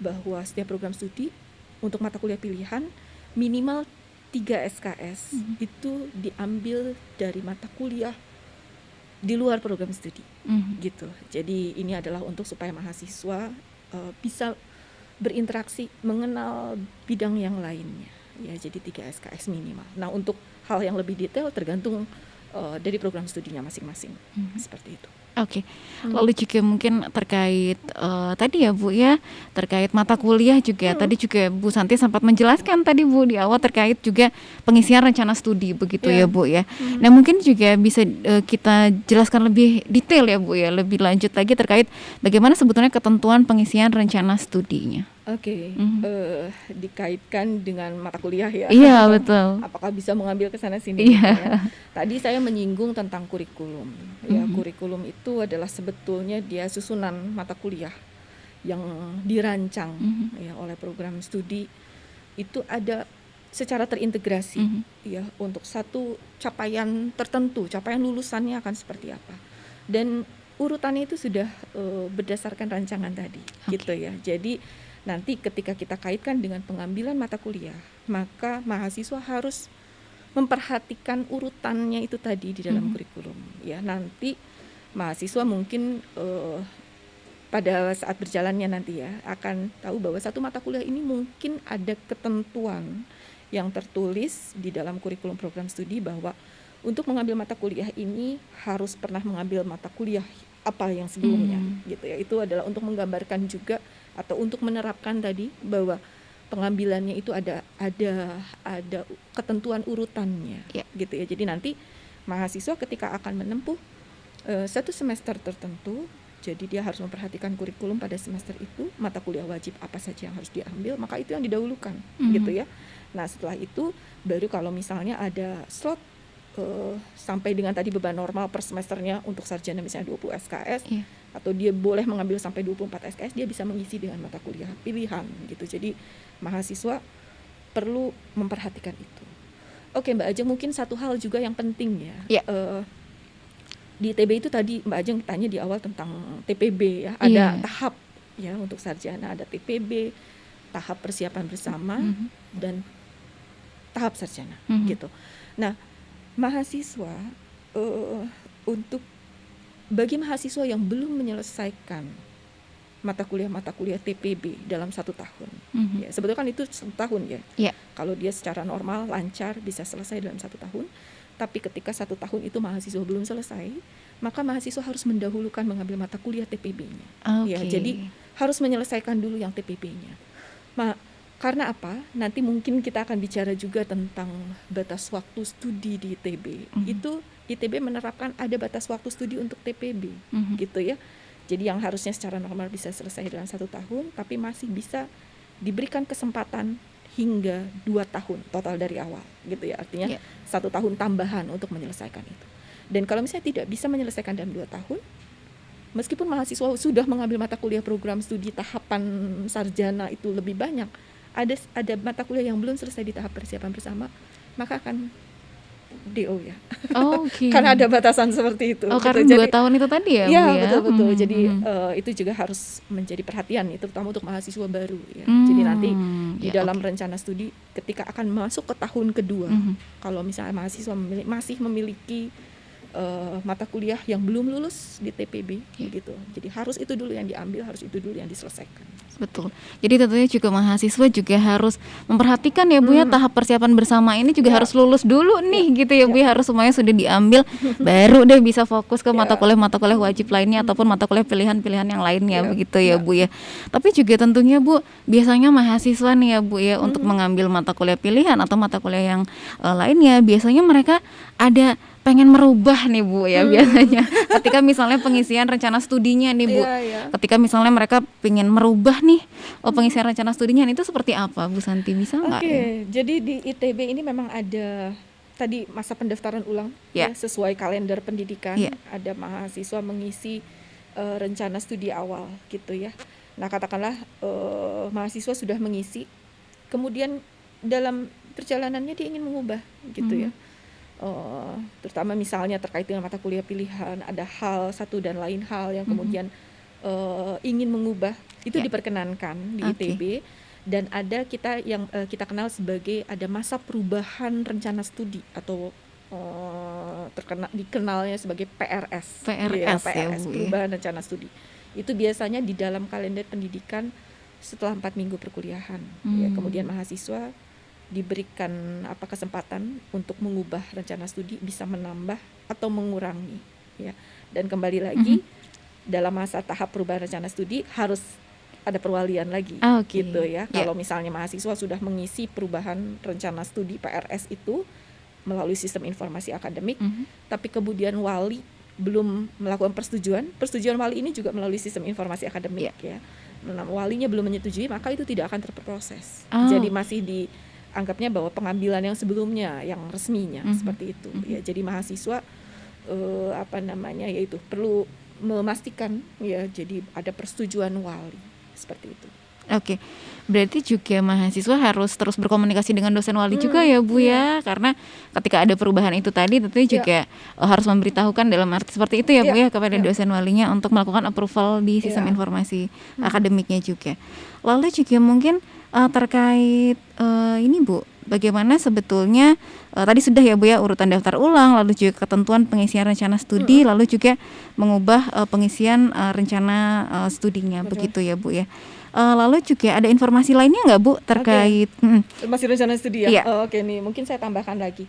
bahwa setiap program studi untuk mata kuliah pilihan minimal 3 SKS itu diambil dari mata kuliah di luar program studi gitu. Jadi ini adalah untuk supaya mahasiswa bisa berinteraksi, mengenal bidang yang lainnya ya. Jadi 3 SKS minimal. Nah untuk hal yang lebih detail tergantung dari program studinya masing-masing seperti itu. Oke. Lalu juga mungkin terkait tadi ya Bu ya, terkait mata kuliah juga. Tadi juga Bu Santi sempat menjelaskan tadi Bu di awal terkait juga pengisian rencana studi begitu ya Bu ya. Nah mungkin juga bisa kita jelaskan lebih detail ya Bu ya, lebih lanjut lagi terkait bagaimana sebetulnya ketentuan pengisian rencana studinya. Oke, Mhm. dikaitkan dengan mata kuliah ya. Iya, betul. Apakah bisa mengambil ke sana sini gitu ya. Iya. Tadi saya menyinggung tentang kurikulum. Ya, Mhm. kurikulum itu adalah sebetulnya dia susunan mata kuliah yang dirancang Mhm. ya oleh program studi, itu ada secara terintegrasi Mhm. ya untuk satu capaian tertentu, capaian lulusannya akan seperti apa. Dan urutannya itu sudah berdasarkan rancangan tadi gitu Oke. ya. Jadi nanti ketika kita kaitkan dengan pengambilan mata kuliah, maka mahasiswa harus memperhatikan urutannya itu tadi di dalam Mhm. kurikulum ya. Nanti mahasiswa mungkin pada saat berjalannya nanti ya akan tahu bahwa satu mata kuliah ini mungkin ada ketentuan yang tertulis di dalam kurikulum program studi bahwa untuk mengambil mata kuliah ini harus pernah mengambil mata kuliah apa yang sebelumnya gitu ya. Itu adalah untuk menggambarkan juga atau untuk menerapkan tadi bahwa pengambilannya itu ada ketentuan urutannya Ya. gitu ya. Jadi nanti mahasiswa ketika akan menempuh satu semester tertentu, jadi dia harus memperhatikan kurikulum pada semester itu, mata kuliah wajib apa saja yang harus diambil, maka itu yang didahulukan gitu ya. Nah setelah itu baru kalau misalnya ada slot sampai dengan tadi beban normal per semesternya untuk sarjana misalnya 20 SKS, Iya. atau dia boleh mengambil sampai 24 SKS, dia bisa mengisi dengan mata kuliah pilihan gitu. Jadi mahasiswa perlu memperhatikan itu. Oke Mbak Ajeng, mungkin satu hal juga yang penting ya. Iya. Di ITB itu tadi Mbak Ajeng tanya di awal tentang TPB ya, ada Iya. tahap ya untuk sarjana, ada TPB, tahap persiapan bersama, Mhm. dan tahap sarjana Mhm. gitu. Nah, mahasiswa untuk bagi mahasiswa yang belum menyelesaikan mata kuliah TPB dalam 1 tahun, Mhm. ya sebetulnya kan itu 1 tahun ya. Iya. Kalau dia secara normal lancar bisa selesai dalam 1 tahun. Tapi ketika 1 tahun itu mahasiswa belum selesai, maka mahasiswa harus mendahulukan mengambil mata kuliah TPB-nya. Ya, Oke. jadi harus menyelesaikan dulu yang TPB-nya. Karena apa? Nanti mungkin kita akan bicara juga tentang batas waktu studi di ITB. Itu ITB menerapkan ada batas waktu studi untuk TPB, gitu ya. Jadi yang harusnya secara normal bisa selesai dalam 1 tahun, tapi masih bisa diberikan kesempatan hingga 2 tahun total dari awal gitu ya, artinya 1 tahun tambahan untuk menyelesaikan itu. Dan kalau misalnya tidak bisa menyelesaikan dalam 2 tahun, meskipun mahasiswa sudah mengambil mata kuliah program studi tahapan sarjana itu lebih banyak, ada mata kuliah yang belum selesai di tahap persiapan bersama, maka akan DO ya. Oke. Karena ada batasan seperti itu. Oh, gitu. karena 2 tahun itu tadi ya, Bu Iya, ya? betul. Jadi itu juga harus menjadi perhatian, terutama untuk mahasiswa baru ya. Jadi nanti di dalam rencana studi ketika akan masuk ke tahun kedua, kalau misalnya mahasiswa masih memiliki mata kuliah yang belum lulus di TPB begitu. Jadi harus itu dulu yang diambil, harus itu dulu yang diselesaikan. Betul. Jadi tentunya juga mahasiswa juga harus memperhatikan ya Bu ya, tahap persiapan bersama ini juga harus lulus dulu nih gitu ya Bu ya, harus semuanya sudah diambil baru deh bisa fokus ke mata kuliah wajib lainnya ataupun mata kuliah pilihan-pilihan yang lainnya begitu ya Bu ya. Tapi juga tentunya Bu, biasanya mahasiswa nih ya Bu ya untuk mengambil mata kuliah pilihan atau mata kuliah yang lainnya, biasanya mereka ada pengen merubah nih Bu ya biasanya ketika misalnya pengisian rencana studinya nih Bu, ketika misalnya mereka pengen merubah nih pengisian rencana studinya, itu seperti apa Bu Santi, bisa nggak? Oke, jadi di ITB ini memang ada tadi masa pendaftaran ulang ya, sesuai kalender pendidikan. Ada mahasiswa mengisi rencana studi awal gitu ya. Nah katakanlah mahasiswa sudah mengisi, kemudian dalam perjalanannya dia ingin mengubah gitu ya. Terutama misalnya terkait dengan mata kuliah pilihan, ada hal satu dan lain hal yang kemudian ingin mengubah, itu diperkenankan di ITB. Dan ada yang kita kenal sebagai ada masa perubahan rencana studi atau dikenalnya sebagai PRS ya, perubahan rencana studi. Itu biasanya di dalam kalender pendidikan setelah 4 minggu perkuliahan ya. Kemudian mahasiswa diberikan kesempatan untuk mengubah rencana studi, bisa menambah atau mengurangi ya. Dan kembali lagi dalam masa tahap perubahan rencana studi harus ada perwalian lagi gitu ya. Kalau misalnya mahasiswa sudah mengisi perubahan rencana studi PRS itu melalui sistem informasi akademik, tapi kemudian wali belum melakukan persetujuan wali ini juga melalui sistem informasi akademik ya. walinya belum menyetujui, maka itu tidak akan terproses. Oh. Jadi masih dianggapnya bahwa pengambilan yang sebelumnya, yang resminya seperti itu. Ya, jadi mahasiswa yaitu perlu memastikan ya, jadi ada persetujuan wali seperti itu. Oke, berarti juga mahasiswa harus terus berkomunikasi dengan dosen wali juga ya Bu ya, karena ketika ada perubahan itu tadi tentunya juga harus memberitahukan dalam arti seperti itu ya Bu ya kepada dosen walinya untuk melakukan approval di sistem informasi akademiknya juga. Lalu juga mungkin terkait ini Bu, bagaimana sebetulnya tadi sudah ya Bu ya urutan daftar ulang, lalu juga ketentuan pengisian rencana studi, lalu juga mengubah pengisian rencana studinya. Betul. Begitu ya Bu ya. Lalu juga ada informasi lainnya nggak Bu terkait masih rencana studi ya? Iya. Oke nih, mungkin saya tambahkan lagi.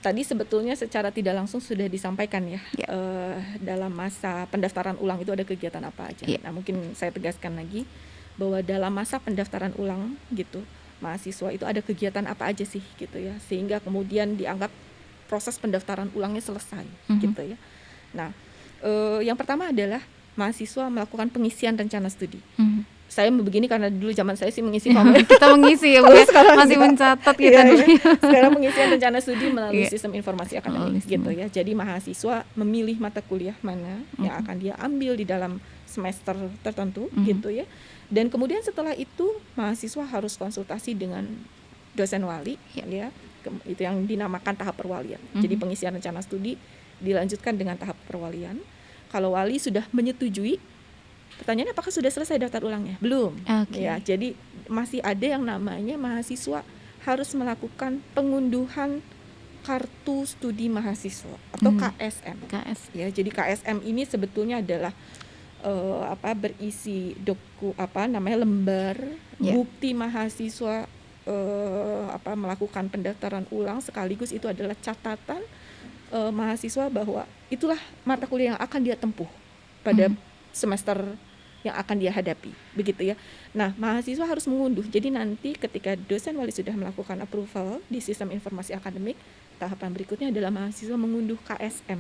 Tadi sebetulnya secara tidak langsung sudah disampaikan ya, dalam masa pendaftaran ulang itu ada kegiatan apa aja. Nah mungkin saya tegaskan lagi bahwa dalam masa pendaftaran ulang gitu, mahasiswa itu ada kegiatan apa aja sih gitu ya, sehingga kemudian dianggap proses pendaftaran ulangnya selesai gitu ya. Nah yang pertama adalah mahasiswa melakukan pengisian rencana studi. Saya begini karena dulu zaman saya sih mengisi form. Kita mengisi ya Bu ya, masih mencatat kita dulu. Sekarang pengisian rencana studi melalui sistem informasi akademik gitu ya. Jadi mahasiswa memilih mata kuliah mana yang akan dia ambil di dalam semester tertentu gitu ya. Dan kemudian setelah itu mahasiswa harus konsultasi dengan dosen wali ya. Itu yang dinamakan tahap perwalian. Jadi pengisian rencana studi dilanjutkan dengan tahap perwalian. Kalau wali sudah menyetujui, pertanyaannya apakah sudah selesai daftar ulangnya? Belum. Ya, jadi masih ada yang namanya mahasiswa harus melakukan pengunduhan kartu studi mahasiswa atau KSM. Ya, jadi KSM ini sebetulnya adalah berisi lembar bukti mahasiswa melakukan pendaftaran ulang, sekaligus itu adalah catatan mahasiswa bahwa itulah mata kuliah yang akan dia tempuh pada semester yang akan dia hadapi, begitu ya. Nah, mahasiswa harus mengunduh. Jadi nanti ketika dosen wali sudah melakukan approval di sistem informasi akademik, tahapan berikutnya adalah mahasiswa mengunduh KSM.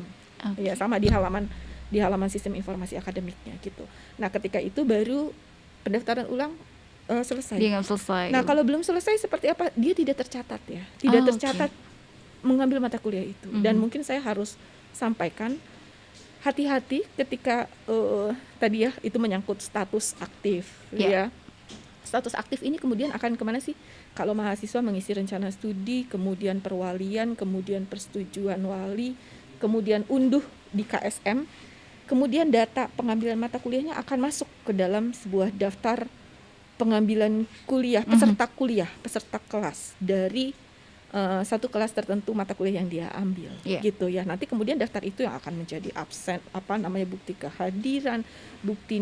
Ya, sama di halaman sistem informasi akademiknya gitu. Nah, ketika itu baru pendaftaran ulang selesai. Dia nggak selesai. Nah, kalau belum selesai seperti apa? Dia tidak tercatat ya. Tidak tercatat mengambil mata kuliah itu. Dan mungkin saya harus sampaikan hati-hati ketika tadi ya itu menyangkut status aktif ya. Status aktif ini kemudian akan kemana sih? Kalau mahasiswa mengisi rencana studi, kemudian perwalian, kemudian persetujuan wali, kemudian unduh di KSM, kemudian data pengambilan mata kuliahnya akan masuk ke dalam sebuah daftar pengambilan kuliah, peserta kelas dari satu kelas tertentu mata kuliah yang dia ambil, gitu ya. Nanti kemudian daftar itu yang akan menjadi absen, bukti kehadiran, bukti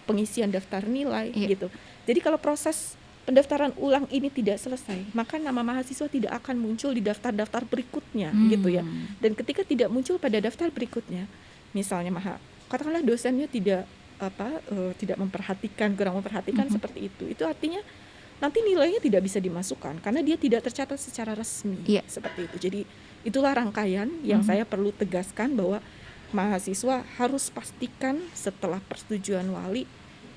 pengisian daftar nilai, gitu. Jadi kalau proses pendaftaran ulang ini tidak selesai, maka nama mahasiswa tidak akan muncul di daftar-daftar berikutnya, gitu ya. Dan ketika tidak muncul pada daftar berikutnya, misalnya katakanlah dosennya tidak kurang memperhatikan seperti itu artinya nanti nilainya tidak bisa dimasukkan karena dia tidak tercatat secara resmi, seperti itu. Jadi itulah rangkaian yang saya perlu tegaskan bahwa mahasiswa harus pastikan setelah persetujuan wali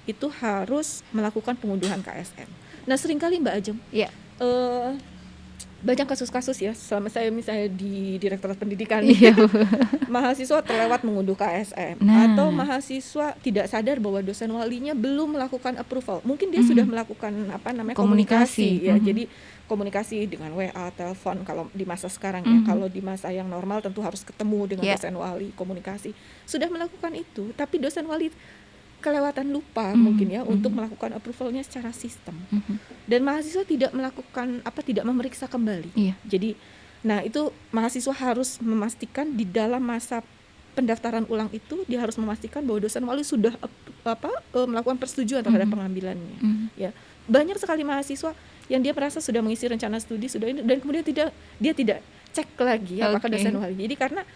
itu harus melakukan pengunduhan KSM. Nah, seringkali Mbak Ajeng, banyak kasus-kasus ya, selama saya misalnya di Direktorat Pendidikan, mahasiswa terlewat mengunduh KSM, atau mahasiswa tidak sadar bahwa dosen walinya belum melakukan approval. Mungkin dia sudah melakukan komunikasi ya. Jadi komunikasi dengan WA, telepon kalau di masa sekarang ya. Kalau di masa yang normal tentu harus ketemu dengan dosen wali, komunikasi. Sudah melakukan itu, tapi dosen wali kelewatan lupa mungkin ya untuk melakukan approvalnya secara sistem. Dan mahasiswa tidak memeriksa kembali. Jadi itu mahasiswa harus memastikan di dalam masa pendaftaran ulang itu dia harus memastikan bahwa dosen wali sudah melakukan persetujuan terhadap pengambilannya. Ya. Banyak sekali mahasiswa yang dia merasa sudah mengisi rencana studi dan kemudian dia tidak cek lagi apakah dosen wali. Jadi karena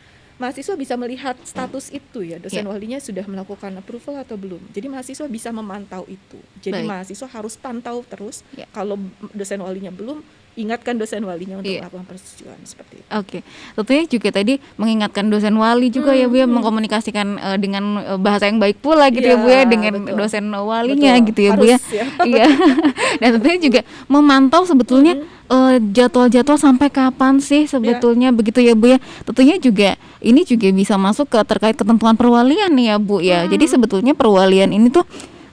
mahasiswa bisa melihat status itu ya, dosen walinya sudah melakukan approval atau belum. Jadi mahasiswa bisa memantau itu. Jadi mahasiswa harus pantau terus. Kalau dosen walinya belum, ingatkan dosen walinya untuk Iya. melakukan persetujuan seperti itu. Oke, tentunya juga tadi mengingatkan dosen wali juga ya Bu ya, mengkomunikasikan dengan bahasa yang baik pula gitu ya Bu ya, Iya, dengan betul. dosen walinya Betul, gitu ya Bu ya. harus ya. Iya. Dan tentunya juga memantau sebetulnya jadwal-jadwal sampai kapan sih sebetulnya begitu ya Bu ya. Tentunya juga ini juga bisa masuk ke terkait ketentuan perwalian nih ya Bu ya. Jadi sebetulnya perwalian ini tuh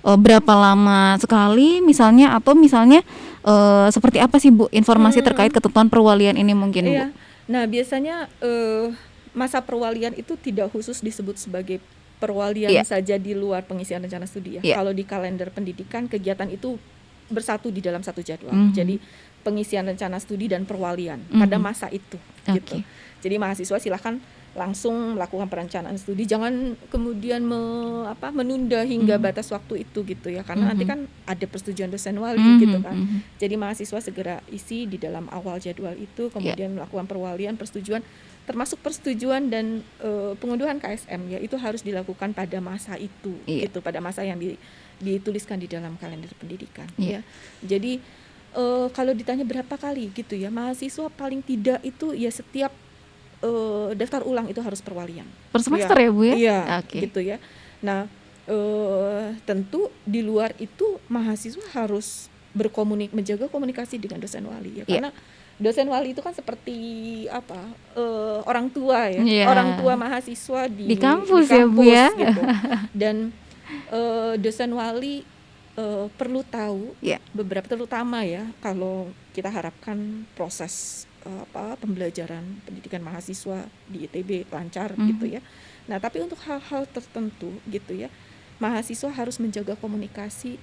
berapa lama sekali misalnya, atau misalnya seperti apa sih Bu informasi terkait ketentuan perwalian ini mungkin Bu? Iya. Nah, biasanya masa perwalian itu tidak khusus disebut sebagai perwalian Iya. saja di luar pengisian rencana studi ya. Iya. Kalau di kalender pendidikan, kegiatan itu bersatu di dalam satu jadwal. Mhm. Jadi pengisian rencana studi dan perwalian pada masa itu gitu. Oke. Jadi mahasiswa silahkan langsung melakukan perencanaan studi, jangan kemudian menunda hingga batas waktu itu gitu ya, karena nanti kan ada persetujuan dosen wali gitu kan. Jadi mahasiswa segera isi di dalam awal jadwal itu, kemudian melakukan perwalian, persetujuan, termasuk persetujuan dan pengunduhan KSM ya, itu harus dilakukan pada masa itu gitu, pada masa yang dituliskan di dalam kalender pendidikan ya. Jadi kalau ditanya berapa kali gitu ya, mahasiswa paling tidak itu ya setiap daftar ulang itu harus perwalian Per semester ya Bu ya? Iya, Oke. gitu ya. Nah, tentu di luar itu mahasiswa harus menjaga komunikasi dengan dosen wali ya, karena dosen wali itu kan seperti orang tua ya, orang tua mahasiswa di kampus ya Bu ya. gitu. Dan dosen wali perlu tahu beberapa, terutama ya kalau kita harapkan proses pembelajaran pendidikan mahasiswa di ITB lancar gitu ya. Nah, tapi untuk hal-hal tertentu gitu ya, mahasiswa harus menjaga komunikasi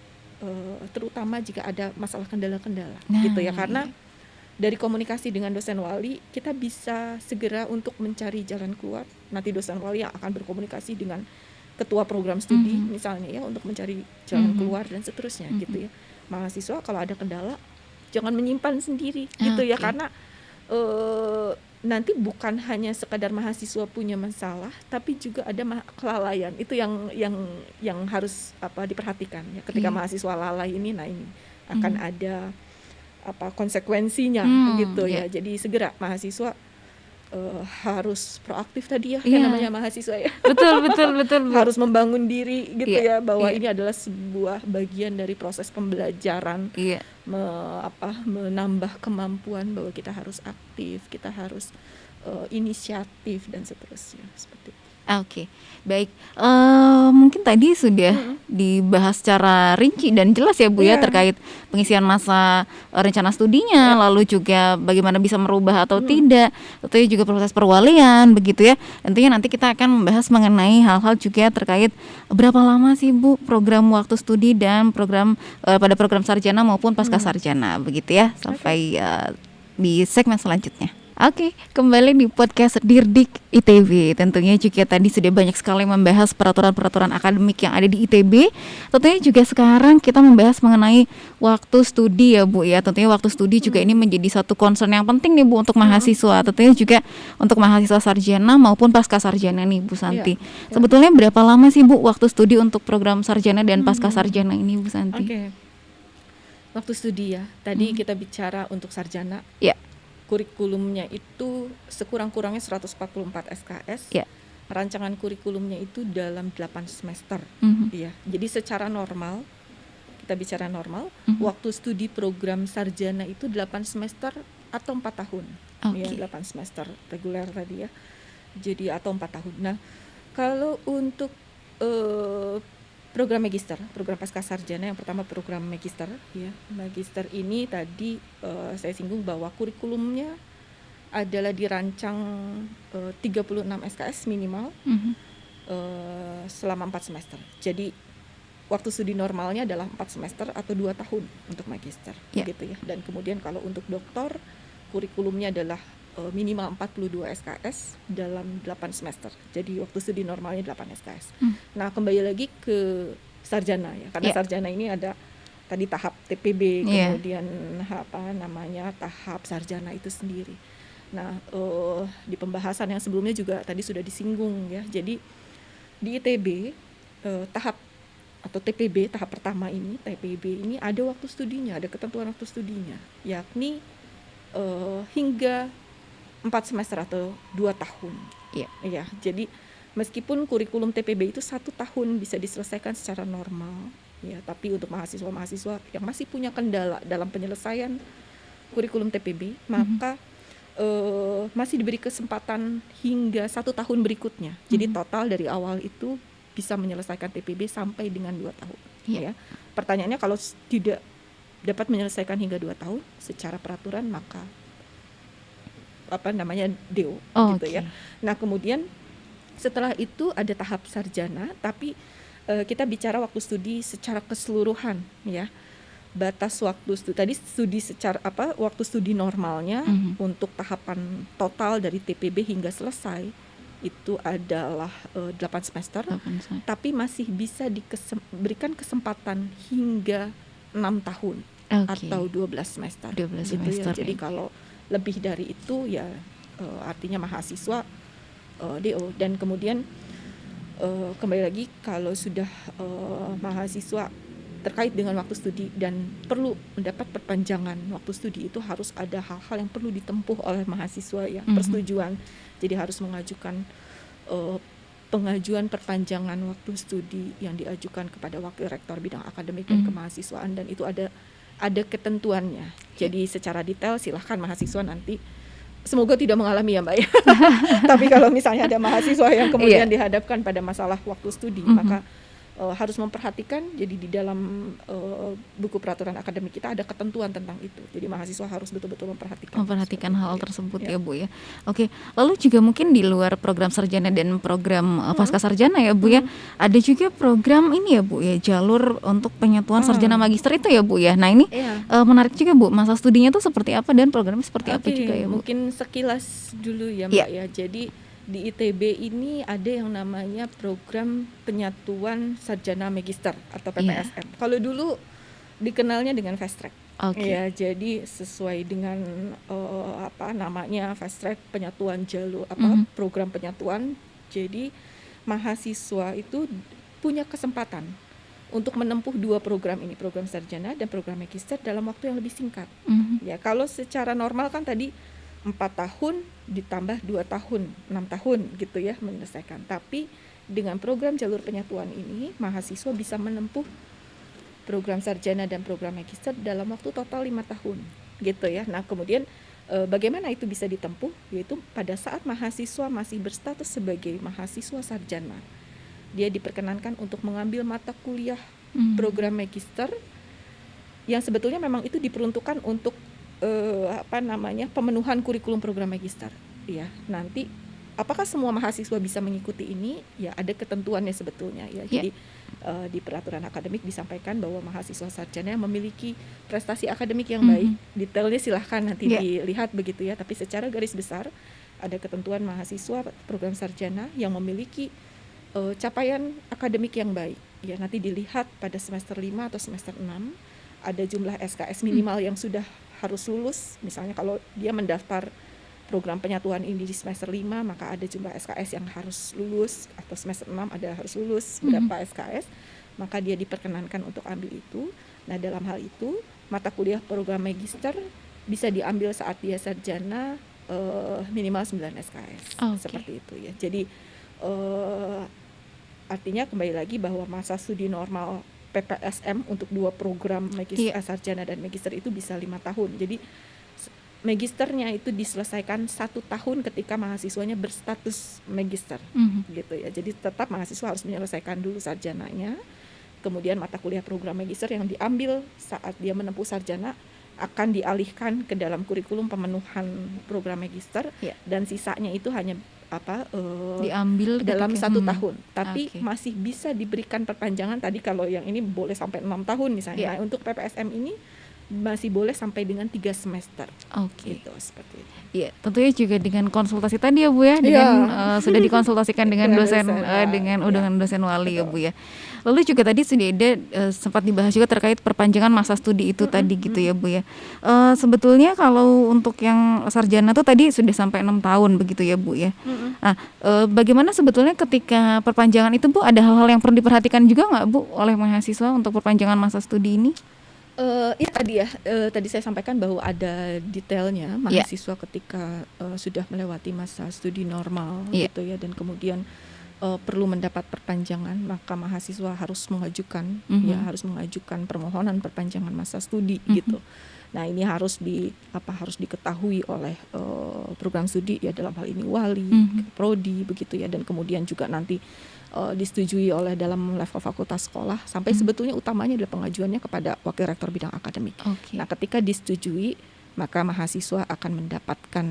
terutama jika ada masalah kendala-kendala gitu ya, karena dari komunikasi dengan dosen wali kita bisa segera untuk mencari jalan keluar. Nanti dosen wali yang akan berkomunikasi dengan ketua program studi misalnya ya, untuk mencari jalan keluar dan seterusnya gitu ya. Mahasiswa kalau ada kendala jangan menyimpan sendiri gitu ya, karena nanti bukan hanya sekadar mahasiswa punya masalah, tapi juga ada kelalaian. Itu yang harus diperhatikan ya, ketika mahasiswa lalai ini, nah ini akan ada konsekuensinya gitu ya. Jadi segera mahasiswa harus proaktif tadi ya, yang namanya mahasiswa ya. Betul Harus membangun diri gitu ya, bahwa ini adalah sebuah bagian dari proses pembelajaran. Menambah kemampuan bahwa kita harus aktif, kita harus inisiatif dan seterusnya seperti itu. Oke, baik. Mungkin tadi sudah dibahas secara rinci dan jelas ya Bu ya, terkait pengisian masa rencana studinya, lalu juga bagaimana bisa merubah atau tidak, tentunya juga proses perwalian begitu ya. Tentunya nanti kita akan membahas mengenai hal-hal juga terkait berapa lama sih Bu program waktu studi dan program pada program sarjana maupun pasca sarjana begitu ya, sampai di segmen selanjutnya. Oke, kembali di podcast Dirdik ITB. Tentunya juga tadi sudah banyak sekali membahas peraturan-peraturan akademik yang ada di ITB. Tentunya juga sekarang kita membahas mengenai waktu studi ya Bu ya. Tentunya waktu studi juga ini menjadi satu concern yang penting nih Bu untuk mahasiswa. Tentunya juga untuk mahasiswa sarjana maupun pasca sarjana nih Bu Santi. Sebetulnya berapa lama sih Bu waktu studi untuk program sarjana dan pasca sarjana ini Bu Santi? Oke. Waktu studi ya. Tadi kita bicara untuk sarjana. Ya. Kurikulumnya itu sekurang-kurangnya 144 SKS. Rancangan kurikulumnya itu dalam 8 semester. Ya. Jadi secara normal, kita bicara normal, waktu studi program sarjana itu 8 semester atau 4 tahun. Ya, 8 semester reguler tadi ya. Jadi atau 4 tahun. Nah, kalau untuk program magister, program pasca sarjana, yang pertama program magister ya. Magister ini tadi saya singgung bahwa kurikulumnya adalah dirancang 36 SKS minimal selama 4 semester. Jadi waktu studi normalnya adalah 4 semester atau 2 tahun untuk magister gitu ya. Dan kemudian kalau untuk doktor, kurikulumnya adalah minimal 42 SKS dalam 8 semester. Jadi waktu studi normalnya 8 SKS. Nah, kembali lagi ke sarjana ya. Karena sarjana ini ada tadi tahap TPB, kemudian tahap sarjana itu sendiri. Nah, di pembahasan yang sebelumnya juga tadi sudah disinggung ya. Jadi di ITB tahap atau TPB, tahap pertama ini, TPB ini ada waktu studinya, ada ketentuan waktu studinya, yakni hingga 4 semester atau 2 tahun. Iya. Ya, jadi meskipun kurikulum TPB itu 1 tahun bisa diselesaikan secara normal, ya, tapi untuk mahasiswa-mahasiswa yang masih punya kendala dalam penyelesaian kurikulum TPB, maka masih diberi kesempatan hingga 1 tahun berikutnya. Jadi total dari awal itu bisa menyelesaikan TPB sampai dengan 2 tahun. Iya. Ya. Pertanyaannya kalau tidak dapat menyelesaikan hingga 2 tahun secara peraturan, maka DO gitu ya. Nah, kemudian setelah itu ada tahap sarjana, tapi kita bicara waktu studi secara keseluruhan, ya. Batas waktu studi secara waktu studi normalnya untuk tahapan total dari TPB hingga selesai itu adalah 8 semester, tapi masih bisa diberikan kesempatan hingga 6 tahun atau 12 semester. 12 gitu semester ya. Jadi kalau lebih dari itu ya artinya mahasiswa DO. Dan kemudian kembali lagi kalau sudah mahasiswa terkait dengan waktu studi dan perlu mendapat perpanjangan waktu studi, itu harus ada hal-hal yang perlu ditempuh oleh mahasiswa ya, persetujuan. Jadi harus mengajukan pengajuan perpanjangan waktu studi yang diajukan kepada wakil rektor bidang akademik dan kemahasiswaan, dan itu ada ketentuannya. Jadi secara detail silahkan mahasiswa nanti, semoga tidak mengalami ya Mbak ya. Tapi kalau misalnya ada mahasiswa yang kemudian dihadapkan pada masalah waktu studi, maka harus memperhatikan. Jadi di dalam buku peraturan akademik kita ada ketentuan tentang itu. Jadi mahasiswa harus betul-betul memperhatikan hal tersebut ya Bu ya. Oke, lalu juga mungkin di luar program sarjana dan program pasca sarjana ya Bu ya, ada juga program ini ya Bu ya, jalur untuk penyatuan sarjana magister itu ya Bu ya. Nah ini menarik juga Bu, masa studinya tuh seperti apa dan programnya seperti apa juga ya Bu? Mungkin sekilas dulu ya Mbak ya. Jadi di ITB ini ada yang namanya program penyatuan sarjana magister atau PPSM. Kalau dulu dikenalnya dengan fast track. Ya, jadi sesuai dengan fast track, penyatuan jalur program penyatuan. Jadi mahasiswa itu punya kesempatan untuk menempuh 2 program ini, program sarjana dan program magister dalam waktu yang lebih singkat. Ya, kalau secara normal kan tadi 4 tahun ditambah 2 tahun, 6 tahun gitu ya menyelesaikan. Tapi dengan program jalur penyatuan ini, mahasiswa bisa menempuh program sarjana dan program magister dalam waktu total 5 tahun gitu ya. Nah, kemudian bagaimana itu bisa ditempuh? Yaitu pada saat mahasiswa masih berstatus sebagai mahasiswa sarjana, dia diperkenankan untuk mengambil mata kuliah program magister yang sebetulnya memang itu diperuntukkan untuk pemenuhan kurikulum program magister. Ya, nanti apakah semua mahasiswa bisa mengikuti ini? Ya, ada ketentuannya sebetulnya ya. Jadi di peraturan akademik disampaikan bahwa mahasiswa sarjana yang memiliki prestasi akademik yang baik, detailnya silahkan nanti dilihat begitu ya. Tapi secara garis besar ada ketentuan mahasiswa program sarjana yang memiliki capaian akademik yang baik. Ya, nanti dilihat pada semester 5 atau semester 6 ada jumlah SKS minimal yang sudah harus lulus. Misalnya kalau dia mendaftar program penyatuan ini di semester 5, maka ada jumlah SKS yang harus lulus, atau semester 6 ada harus lulus berapa SKS, maka dia diperkenankan untuk ambil itu. Nah, dalam hal itu mata kuliah program magister bisa diambil saat dia sarjana minimal 9 SKS. Seperti itu ya. Jadi artinya kembali lagi bahwa masa studi normal PPSM untuk 2 program magister sarjana dan magister itu bisa 5 tahun. Jadi magisternya itu diselesaikan 1 tahun ketika mahasiswanya berstatus magister, gitu ya. Jadi tetap mahasiswa harus menyelesaikan dulu sarjananya, kemudian mata kuliah program magister yang diambil saat dia menempuh sarjana akan dialihkan ke dalam kurikulum pemenuhan program magister, dan sisanya itu hanya diambil dalam 1 tahun, tapi masih bisa diberikan perpanjangan. Tadi kalau yang ini boleh sampai 6 tahun misalnya, untuk PPSM ini masih boleh sampai dengan 3 semester. Gitu, seperti itu. Iya, tentunya juga dengan konsultasi tadi ya Bu ya, dengan sudah dikonsultasikan dengan dosen dengan dosen wali ya Bu ya. Lalu juga tadi sudah ada sempat dibahas juga terkait perpanjangan masa studi itu tadi gitu ya Bu ya. Sebetulnya kalau untuk yang sarjana tuh tadi sudah sampai 6 tahun begitu ya Bu ya. Nah, bagaimana sebetulnya ketika perpanjangan itu Bu, ada hal-hal yang perlu diperhatikan juga nggak Bu oleh mahasiswa untuk perpanjangan masa studi ini? Ya tadi saya sampaikan bahwa ada detailnya Ya, mahasiswa ketika sudah melewati masa studi normal ya. gitu ya, dan kemudian perlu mendapat perpanjangan, maka mahasiswa harus mengajukan Mhm, harus mengajukan permohonan perpanjangan masa studi mhm, gitu. Nah, ini harus diketahui oleh program studi ya, dalam hal ini wali, mhm. prodi begitu ya, dan kemudian juga nanti disetujui oleh dalam level fakultas sekolah, sampai Mhm. sebetulnya utamanya adalah pengajuannya kepada wakil rektor bidang akademik. Nah, Oke. ketika disetujui, maka mahasiswa akan mendapatkan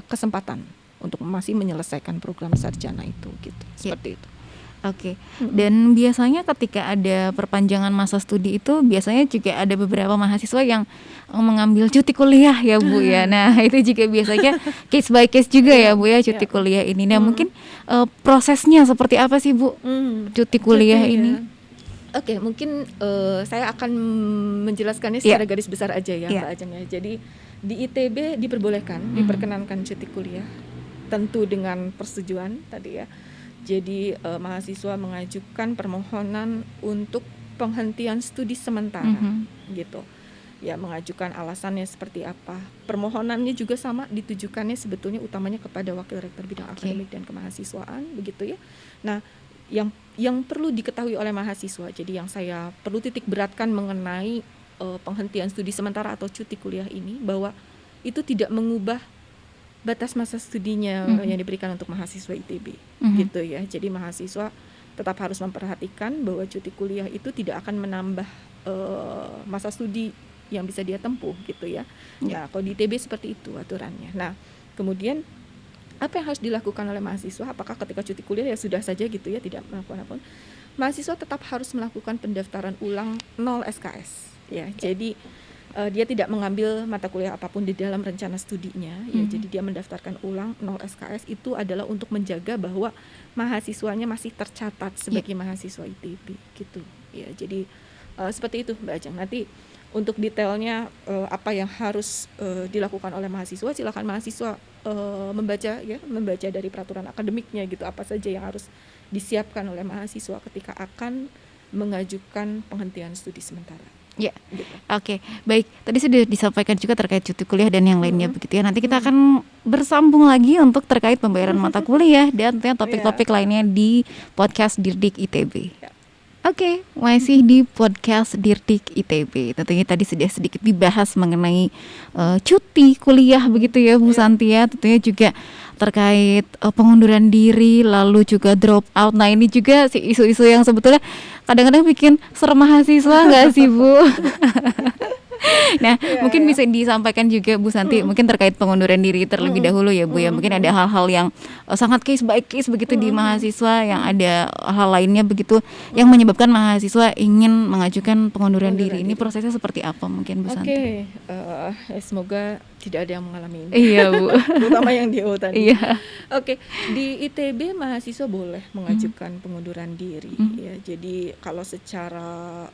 kesempatan untuk masih menyelesaikan program sarjana itu gitu. Ya. Seperti itu. Oke. Mm-mm. Dan biasanya ketika ada perpanjangan masa studi itu biasanya juga ada beberapa mahasiswa yang mengambil cuti kuliah ya Bu ya. Nah, itu juga biasanya case by case juga ya Iya, Bu ya, iya. cuti kuliah ini. Nah, Mm. mungkin prosesnya seperti apa sih Bu cuti kuliah Cuti ini? ya. Oke, mungkin saya akan menjelaskannya Iya, secara garis besar aja ya, iya. Mbak Ajeng ya. Jadi di ITB Mhm, diperkenankan cuti kuliah, tentu dengan persetujuan tadi ya. Jadi mahasiswa mengajukan permohonan untuk penghentian studi sementara mhm. gitu. Ya, mengajukan alasannya seperti apa. Permohonannya juga sama, ditujukannya sebetulnya utamanya kepada wakil rektor bidang Oke. akademik dan kemahasiswaan begitu ya. Nah, yang perlu diketahui oleh mahasiswa, jadi yang saya perlu titik beratkan mengenai penghentian studi sementara atau cuti kuliah ini, bahwa itu tidak mengubah batas masa studinya Mhm, yang diberikan untuk mahasiswa ITB mhm. gitu ya. Jadi mahasiswa tetap harus memperhatikan bahwa cuti kuliah itu tidak akan menambah masa studi yang bisa dia tempuh gitu ya. Ya. Nah, kalau di ITB seperti itu aturannya. Nah, kemudian apa yang harus dilakukan oleh mahasiswa? Apakah ketika cuti kuliah ya sudah saja gitu ya, tidak melakukan apa? Mahasiswa tetap harus melakukan pendaftaran ulang 0 SKS ya. Ya. Jadi dia tidak mengambil mata kuliah apapun di dalam rencana studinya ya. Mhm. Jadi dia mendaftarkan ulang 0 SKS, itu adalah untuk menjaga bahwa mahasiswanya masih tercatat Ya. sebagai mahasiswa ITB gitu ya. Jadi seperti itu Mbak Ajeng. Nanti untuk detailnya apa yang harus dilakukan oleh mahasiswa, silakan mahasiswa membaca dari peraturan akademiknya gitu, apa saja yang harus disiapkan oleh mahasiswa ketika akan mengajukan penghentian studi sementara Ya. gitu. Oke, baik. Tadi sudah disampaikan juga terkait cuti kuliah dan yang lainnya Mm-mm. begitu ya. Nanti kita Mm. akan bersambung lagi untuk terkait pembayaran mata kuliah dan tentunya Ya, topik-topik lainnya di podcast Dirdik ITB. ya. Oke, masih di podcast Dirdik ITB. Tentunya tadi sudah sedikit dibahas mengenai cuti kuliah begitu ya Bu Ya. Santi ya. Tentunya juga terkait pengunduran diri lalu juga drop out. Nah, ini juga si isu-isu yang sebetulnya kadang-kadang bikin serem mahasiswa nggak sih Bu? Nah, Ya, mungkin ya. bisa disampaikan juga Bu Santi, Mm. mungkin terkait pengunduran diri terlebih Mm-mm. dahulu ya Bu ya. Mungkin ada Mm-mm. hal-hal yang sangat case by case begitu di Mm-mm. mahasiswa, yang Mm. ada hal lainnya begitu yang menyebabkan mahasiswa ingin mengajukan pengunduran Pengunduran diri. Ini diri. prosesnya seperti apa mungkin Bu Santi? Oke, semoga tidak ada yang mengalami ini, Iya Bu. terutama yang DO tadi. Iya. Oke, di ITB mahasiswa boleh Mhm, mengajukan pengunduran diri mhm. ya. Jadi kalau secara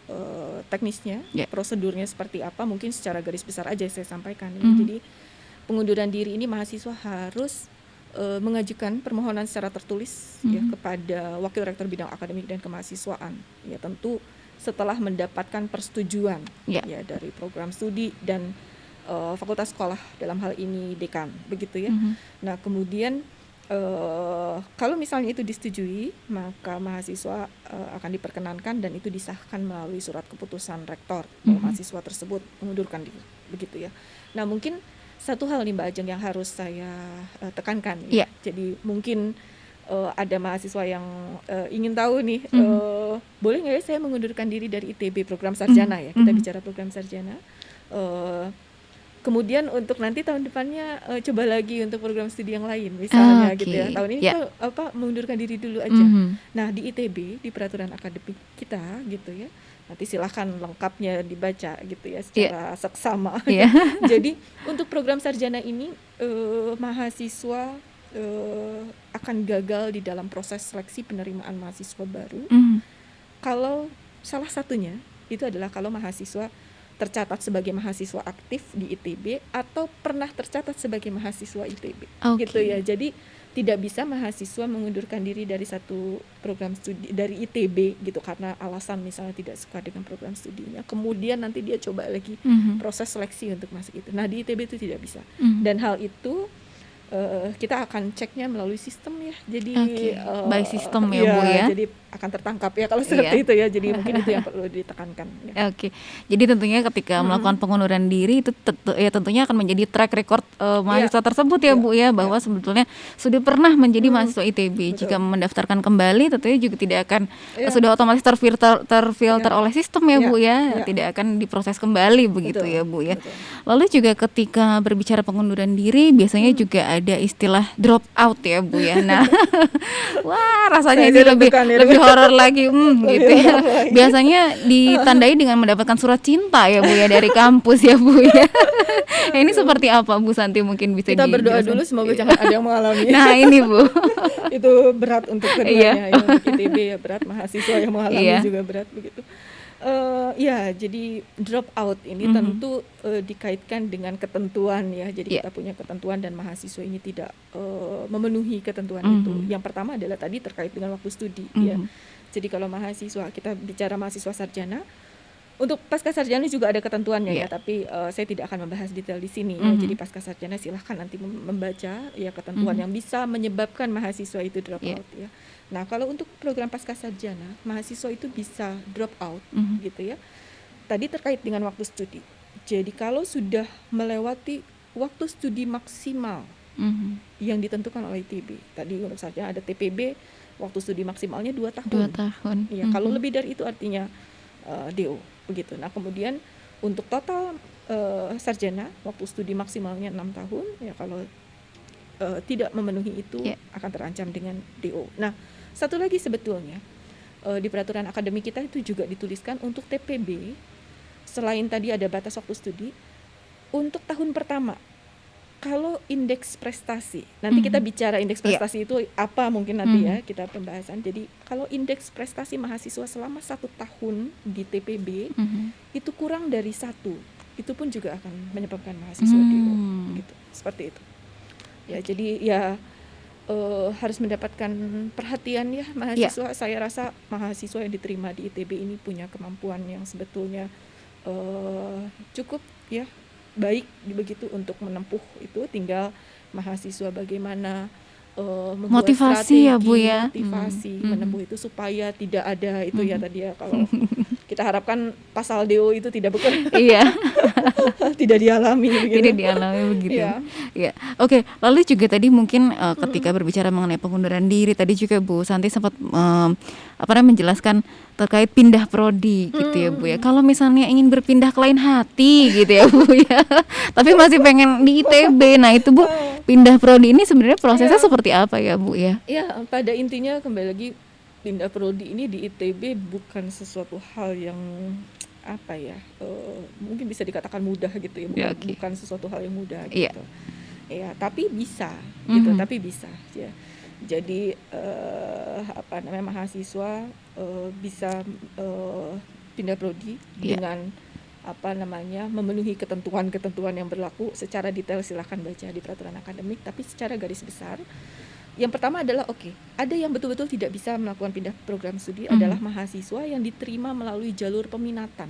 teknisnya, Ya. prosedurnya seperti apa, mungkin secara garis besar aja saya sampaikan ya. Mhm, Jadi pengunduran diri ini mahasiswa harus mengajukan permohonan secara tertulis ya mhm. kepada wakil rektor bidang akademik dan kemahasiswaan. Ya, tentu setelah mendapatkan persetujuan Ya. ya dari program studi dan fakultas sekolah, dalam hal ini dekan begitu ya. Mhm, Nah, kemudian kalau misalnya itu disetujui, maka mahasiswa akan diperkenankan dan itu disahkan melalui surat keputusan rektor bahwa mhm. mahasiswa tersebut mengundurkan diri begitu ya. Nah, mungkin satu hal nih Mbak Ajeng yang harus saya tekankan ya. Iya. Jadi mungkin ada mahasiswa yang ingin tahu nih, Mhm, boleh nggak ya saya mengundurkan diri dari ITB program mhm, sarjana ya, kita mhm. bicara program sarjana. Eh, Kemudian untuk nanti tahun depannya coba lagi untuk program studi yang lain misalnya gitu ya. Oke. Tahun ini Ya. tuh mengundurkan diri dulu aja. Mhm. Nah, di ITB, di peraturan akademik kita gitu ya. Nanti silahkan lengkapnya dibaca gitu ya Iya. secara seksama. Iya. Jadi untuk program sarjana ini mahasiswa akan gagal di dalam proses seleksi penerimaan mahasiswa baru Mhm. kalau salah satunya itu adalah kalau mahasiswa tercatat sebagai mahasiswa aktif di ITB atau pernah tercatat sebagai mahasiswa ITB gitu Oke. ya. Jadi tidak bisa mahasiswa mengundurkan diri dari satu program studi dari ITB gitu karena alasan misalnya tidak suka dengan program studinya, kemudian nanti dia coba lagi proses seleksi untuk masuk itu. Nah di ITB itu tidak bisa, dan hal itu kita akan ceknya melalui sistem ya, jadi by system ya Bu ya. jadi akan tertangkap ya kalau seperti itu ya, jadi mungkin itu yang perlu ditekankan ya. Oke, jadi tentunya ketika melakukan pengunduran diri itu tentunya akan menjadi track record mahasiswa tersebut ya Bu ya, bahwa sebetulnya sudah pernah menjadi mahasiswa ITB. Jika mendaftarkan kembali tentunya juga tidak akan sudah otomatis terfilter oleh sistem ya Bu ya, tidak akan diproses kembali begitu ya Bu ya. Lalu juga ketika berbicara pengunduran diri biasanya juga ada istilah drop out ya Bu ya. Nah, wah rasanya ini lebih horor lagi gitu ya. Biasanya ditandai dengan mendapatkan surat cinta ya Bu ya dari kampus ya Bu ya. Ini seperti apa Bu Santi, mungkin bisa kita berdoa dulu semoga jangan ada yang mengalami. Nah ini Bu. Itu berat untuk keduanya ya, untuk ITB ya berat, mahasiswa yang mengalami juga berat begitu. Ya, jadi drop out ini tentu dikaitkan dengan ketentuan ya. Jadi kita punya ketentuan dan mahasiswa ini tidak memenuhi ketentuan itu. Yang pertama adalah tadi terkait dengan waktu studi ya. Jadi kalau mahasiswa, kita bicara mahasiswa sarjana, untuk pasca sarjana juga ada ketentuannya ya, tapi saya tidak akan membahas detail di sini ya. Jadi pasca sarjana silahkan nanti membaca ya ketentuan yang bisa menyebabkan mahasiswa itu drop out ya. Nah, kalau untuk program pasca sarjana, mahasiswa itu bisa drop out gitu ya. Tadi terkait dengan waktu studi. Jadi kalau sudah melewati waktu studi maksimal yang ditentukan oleh ITB. Tadi untuk sarjana ada TPB, waktu studi maksimalnya 2 tahun. 2 tahun. Ya, kalau lebih dari itu artinya DO begitu. Nah, kemudian untuk total sarjana, waktu studi maksimalnya 6 tahun ya, kalau tidak memenuhi itu akan terancam dengan DO. Nah, satu lagi sebetulnya di peraturan akademik kita itu juga dituliskan untuk TPB, selain tadi ada batas waktu studi, untuk tahun pertama kalau indeks prestasi, nanti kita bicara indeks prestasi itu apa mungkin nanti ya kita pembahasan. Jadi kalau indeks prestasi mahasiswa selama 1 tahun di TPB itu kurang dari 1, itu pun juga akan menyebabkan mahasiswa DO gitu, seperti itu ya. Jadi ya harus mendapatkan perhatian ya mahasiswa. Saya rasa mahasiswa yang diterima di ITB ini punya kemampuan yang sebetulnya cukup ya, baik begitu untuk menempuh itu. Tinggal mahasiswa bagaimana membuat motivasi strategi, ya Bu ya, motivasi menempuh itu supaya tidak ada itu ya tadi ya, kalau kita harapkan pasal DO itu tidak bekerja. Tidak dialami begitu. Tidak dialami begitu. Ya. Oke, lalu juga tadi mungkin ketika berbicara mengenai pengunduran diri, tadi juga Bu Santi sempat menjelaskan terkait pindah prodi gitu ya Bu ya. Kalau misalnya ingin berpindah ke lain hati gitu ya Bu ya, tapi masih pengen di ITB, nah itu Bu, pindah prodi ini sebenarnya prosesnya seperti apa ya Bu ya? Ya, pada intinya kembali lagi, pindah prodi ini di ITB bukan sesuatu hal yang apa ya, mungkin bisa dikatakan mudah gitu ya, bukan sesuatu hal yang mudah gitu. Ya, tapi bisa gitu, tapi bisa ya. Jadi mahasiswa bisa pindah prodi dengan memenuhi ketentuan-ketentuan yang berlaku. Secara detail silahkan baca di peraturan akademik, tapi secara garis besar yang pertama adalah ada yang betul-betul tidak bisa melakukan pindah program studi adalah mahasiswa yang diterima melalui jalur peminatan.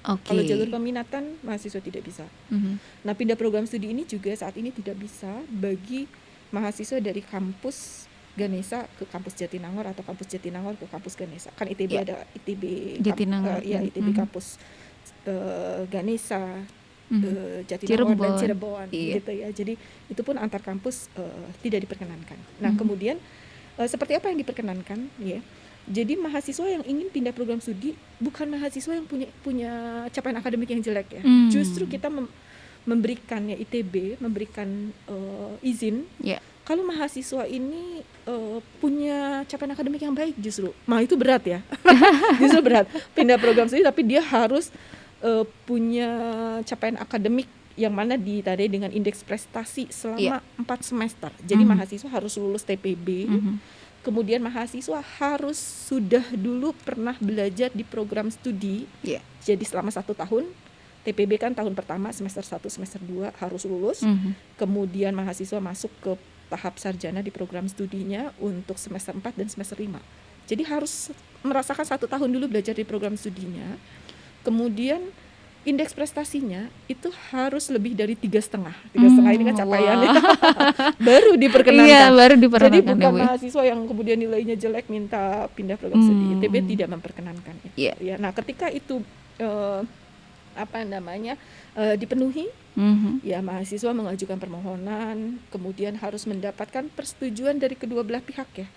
Kalau jalur peminatan mahasiswa tidak bisa. Nah, pindah program studi ini juga saat ini tidak bisa bagi mahasiswa dari kampus Ganesha ke kampus Jatinangor atau kampus Jatinangor ke kampus Ganesha. Kan ITB ada ITB Jatinangor, ITB kampus Ganesha, Jatinangor dan Cirebon gitu ya. Jadi itu pun antar kampus tidak diperkenankan. Nah, kemudian seperti apa yang diperkenankan ya? Jadi mahasiswa yang ingin pindah program studi bukan mahasiswa yang punya capaian akademik yang jelek ya. Justru kita memberikan ya, ITB memberikan izin kalau mahasiswa ini punya capaian akademik yang baik justru. Nah, itu berat ya. Justru berat pindah program studi, tapi dia harus punya capaian akademik yang mana ditandai dengan indeks prestasi selama 4 semester. Jadi mahasiswa harus lulus TPB. Kemudian mahasiswa harus sudah dulu pernah belajar di program studi. Jadi selama 1 tahun. TPB kan tahun pertama semester 1, semester 2 harus lulus. Kemudian mahasiswa masuk ke tahap sarjana di program studinya untuk semester 4 dan semester 5. Jadi harus merasakan 1 tahun dulu belajar di program studinya. Kemudian indeks prestasinya itu harus lebih dari 3,5. 3,5 ini kan capaiannya. Baru diperkenankan. Iya, baru diperkenankan. Jadi bukan ya, Bu. mahasiswa yang kemudian nilainya jelek minta pindah program studi. ITB tidak memperkenankan itu. Iya. Ya, nah ketika itu dipenuhi, ya mahasiswa mengajukan permohonan, kemudian harus mendapatkan persetujuan dari kedua belah pihak ya,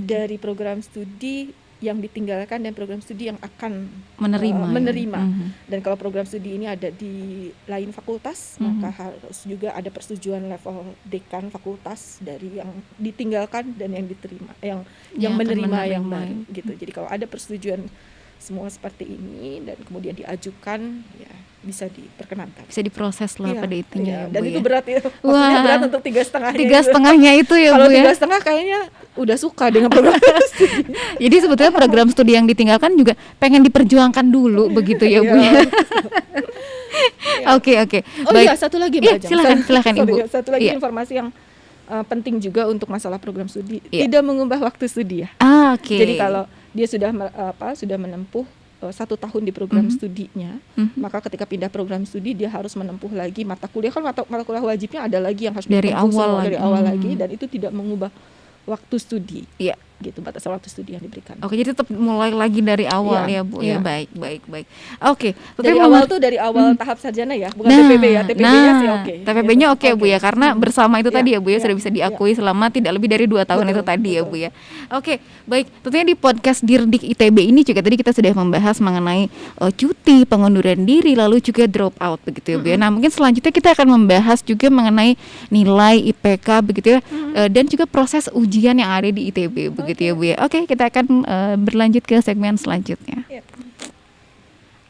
dari program studi yang ditinggalkan dan program studi yang akan menerima. Dan kalau program studi ini ada di lain fakultas, maka harus juga ada persetujuan level dekan fakultas dari yang ditinggalkan dan yang diterima, yang menerima yang baru gitu. Jadi kalau ada persetujuan semua seperti ini dan kemudian diajukan, ya bisa diperkenankan, bisa diproses lah pada intinya. Dan Bu, itu ya. berat ya, maksudnya berat untuk 3,5 3,5 itu ya, kalau Bu ya. 3,5 kayaknya udah suka dengan program studi. Jadi sebetulnya program studi yang ditinggalkan juga pengen diperjuangkan dulu begitu ya, Bu ya. Oke. Oh iya, satu lagi Mbak Ajeng. Silakan Ibu. Satu lagi informasi yang penting juga untuk masalah program studi, tidak mengubah waktu studi ya. Jadi kalau dia sudah menempuh 1 tahun di program studinya, maka ketika pindah program studi dia harus menempuh lagi mata kuliah, kan mata kuliah wajibnya ada lagi yang harus dari awal lagi, dan itu tidak mengubah waktu studi. Iya. Gitu, batasan waktu studi yang diberikan. Oke, jadi tetap mulai lagi dari awal ya Bu ya. Baik. Oke. Dari awal tuh dari awal tahap sarjana ya, bukan TPB ya. TPB-nya sih oke. TPB-nya oke Bu ya, karena bersama itu tadi ya Bu ya, sudah bisa diakui selama tidak lebih dari 2 tahun itu tadi ya Bu ya. Oke, baik. Tentunya di podcast Dirdik ITB ini juga tadi kita sudah membahas mengenai cuti, pengunduran diri, lalu juga drop out begitu ya Bu ya. Nah, mungkin selanjutnya kita akan membahas juga mengenai nilai IPK begitu ya, dan juga proses ujian yang ada di ITB begitu ya Bu ya. Oke, kita akan berlanjut ke segmen selanjutnya.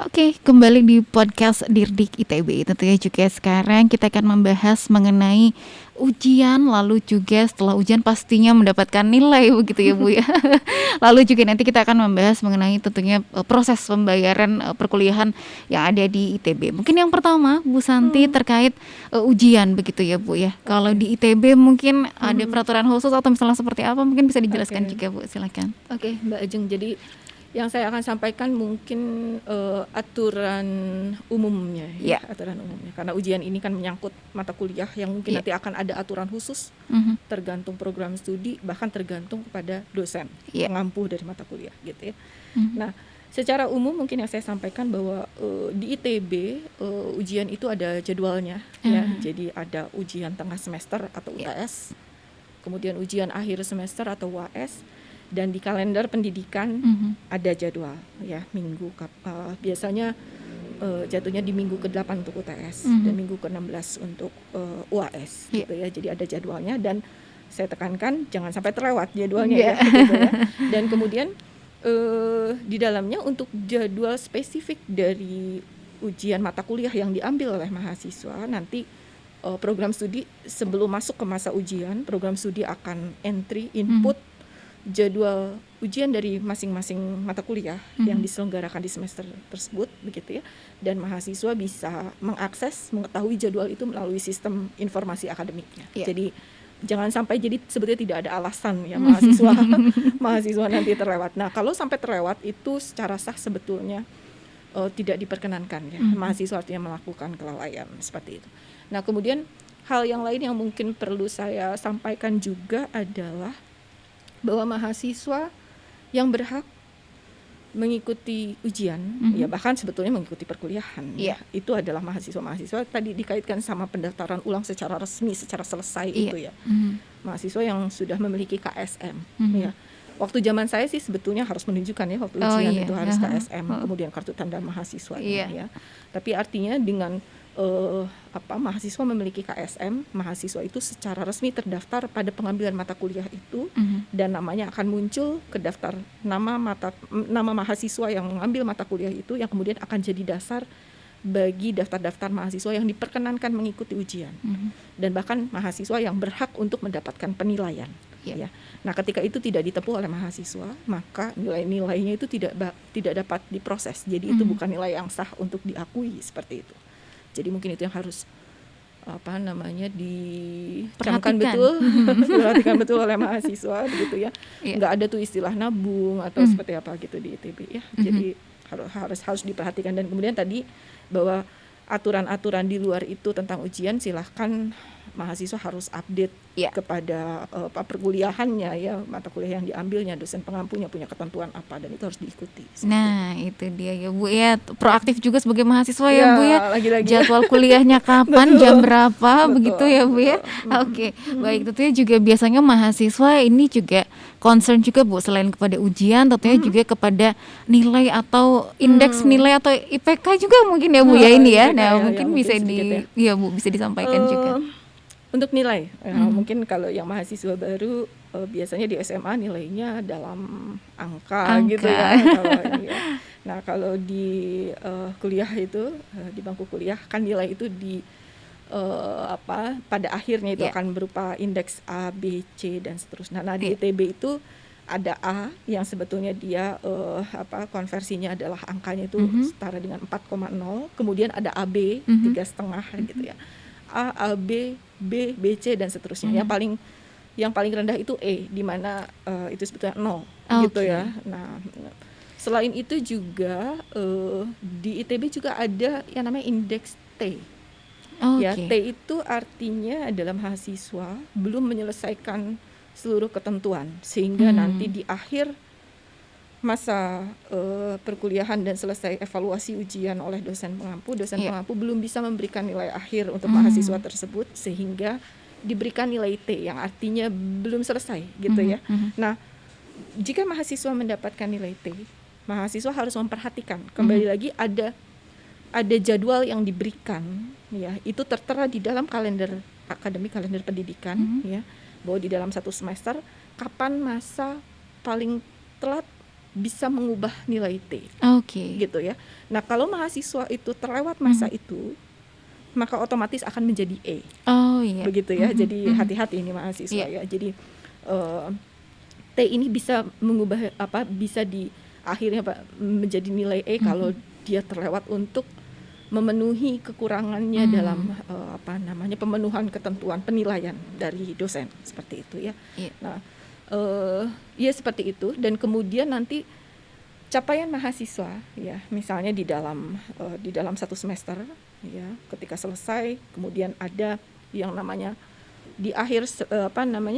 Oke, kembali di podcast Dirdik ITB. Tentunya juga sekarang kita akan membahas mengenai ujian, lalu juga setelah ujian pastinya mendapatkan nilai begitu ya Bu ya. Lalu juga nanti kita akan membahas mengenai tentunya proses pembayaran perkuliahan yang ada di ITB. Mungkin yang pertama Bu Santi terkait ujian begitu ya Bu ya. Kalau di ITB mungkin ada peraturan khusus atau misalnya seperti apa, mungkin bisa dijelaskan juga Bu, silakan. Oke, Mbak Ajeng. Jadi yang saya akan sampaikan mungkin aturan umumnya ya, aturan umumnya, karena ujian ini kan menyangkut mata kuliah yang mungkin nanti akan ada aturan khusus tergantung program studi, bahkan tergantung kepada dosen pengampu dari mata kuliah gitu ya. Nah, secara umum mungkin yang saya sampaikan bahwa di ITB ujian itu ada jadwalnya ya. Jadi ada ujian tengah semester atau UTS, kemudian ujian akhir semester atau UAS. Dan di kalender pendidikan ada jadwal ya, minggu biasanya jatuhnya di minggu ke-8 untuk UTS dan minggu ke-16 untuk UAS gitu ya. Jadi ada jadwalnya dan saya tekankan jangan sampai terlewat jadwalnya ya gitu ya. Dan kemudian di dalamnya untuk jadwal spesifik dari ujian mata kuliah yang diambil oleh mahasiswa, nanti program studi sebelum masuk ke masa ujian, program studi akan entry input jadwal ujian dari masing-masing mata kuliah yang diselenggarakan di semester tersebut begitu ya, dan mahasiswa bisa mengakses, mengetahui jadwal itu melalui sistem informasi akademiknya. Jadi jangan sampai jadi sebetulnya tidak ada alasan ya mahasiswa nanti terlewat. Nah, kalau sampai terlewat itu secara sah sebetulnya tidak diperkenankan ya, mahasiswa artinya melakukan kelalaian seperti itu. Nah, kemudian hal yang lain yang mungkin perlu saya sampaikan juga adalah bahwa mahasiswa yang berhak mengikuti ujian, ya bahkan sebetulnya mengikuti perkuliahan, ya, itu adalah mahasiswa tadi dikaitkan sama pendaftaran ulang secara resmi, secara selesai itu ya, mahasiswa yang sudah memiliki KSM, ya. Waktu zaman saya sih sebetulnya harus menunjukkan ya waktu ujian itu harus KSM, kemudian kartu tanda mahasiswa, ya. Tapi artinya dengan mahasiswa memiliki KSM, mahasiswa itu secara resmi terdaftar pada pengambilan mata kuliah itu, dan namanya akan muncul ke daftar nama mahasiswa yang mengambil mata kuliah itu, yang kemudian akan jadi dasar bagi daftar-daftar mahasiswa yang diperkenankan mengikuti ujian, dan bahkan mahasiswa yang berhak untuk mendapatkan penilaian. Ya. Nah, ketika itu tidak ditempuh oleh mahasiswa, maka nilai-nilainya itu tidak dapat diproses. Jadi itu bukan nilai yang sah untuk diakui seperti itu. Jadi mungkin itu yang harus dicamkan Perhatikan. betul, diperhatikan betul oleh mahasiswa begitu ya. Iya. Nggak ada tuh istilah nabung atau seperti apa gitu di ITB ya. Jadi harus diperhatikan. Dan kemudian tadi bahwa aturan-aturan di luar itu tentang ujian silahkan mahasiswa harus update Iya. kepada perkuliahannya ya, mata kuliah yang diambilnya, dosen pengampunya punya ketentuan apa, dan itu harus diikuti. Nah, itu dia ya Bu ya, proaktif juga sebagai mahasiswa ya Ya, Bu ya. lagi-lagi ya. Jadwal kuliahnya kapan, Betul. jam berapa, Betul, begitu ya Bu ya. betul. Oke, baik, tentunya juga biasanya mahasiswa ini juga concern juga Bu, selain kepada ujian, tentunya juga kepada nilai atau indeks nilai atau IPK juga mungkin ya Bu ya ini ya. IPK Nah, ya, mungkin mungkin bisa sedikit ya. iya Bu, bisa disampaikan juga. Untuk nilai, mungkin kalau yang mahasiswa baru biasanya di SMA nilainya dalam angka. Gitu ya. Kalau ini ya. Nah, kalau di kuliah itu, di bangku kuliah kan nilai itu pada akhirnya itu akan berupa indeks A, B, C dan seterusnya. Nah, di ITB itu ada A yang sebetulnya dia konversinya adalah angkanya itu setara dengan 4,0, kemudian ada AB 3,5 gitu ya. A, B, B, B, C dan seterusnya. Yang paling rendah itu E, di mana itu sebetulnya 0 gitu ya. Nah, selain itu juga di ITB juga ada yang namanya indeks T. Ya, T itu artinya adalah mahasiswa belum menyelesaikan seluruh ketentuan, sehingga nanti di akhir masa perkuliahan dan selesai evaluasi ujian oleh dosen pengampu belum bisa memberikan nilai akhir untuk mahasiswa tersebut, sehingga diberikan nilai T yang artinya belum selesai gitu ya. Nah, jika mahasiswa mendapatkan nilai T, mahasiswa harus memperhatikan kembali lagi ada jadwal yang diberikan ya, itu tertera di dalam kalender akademik, kalender pendidikan ya, bahwa di dalam satu semester kapan masa paling telat bisa mengubah nilai T. Gitu ya. Nah, kalau mahasiswa itu terlewat masa itu, maka otomatis akan menjadi E. Begitu ya. Jadi hati-hati ini mahasiswa ya. Jadi T ini bisa mengubah bisa di akhirnya menjadi nilai E kalau dia terlewat untuk memenuhi kekurangannya dalam pemenuhan ketentuan penilaian dari dosen, seperti itu ya. Nah, ya seperti itu. Dan kemudian nanti capaian mahasiswa ya, misalnya di dalam satu semester ya, ketika selesai kemudian ada yang namanya di akhir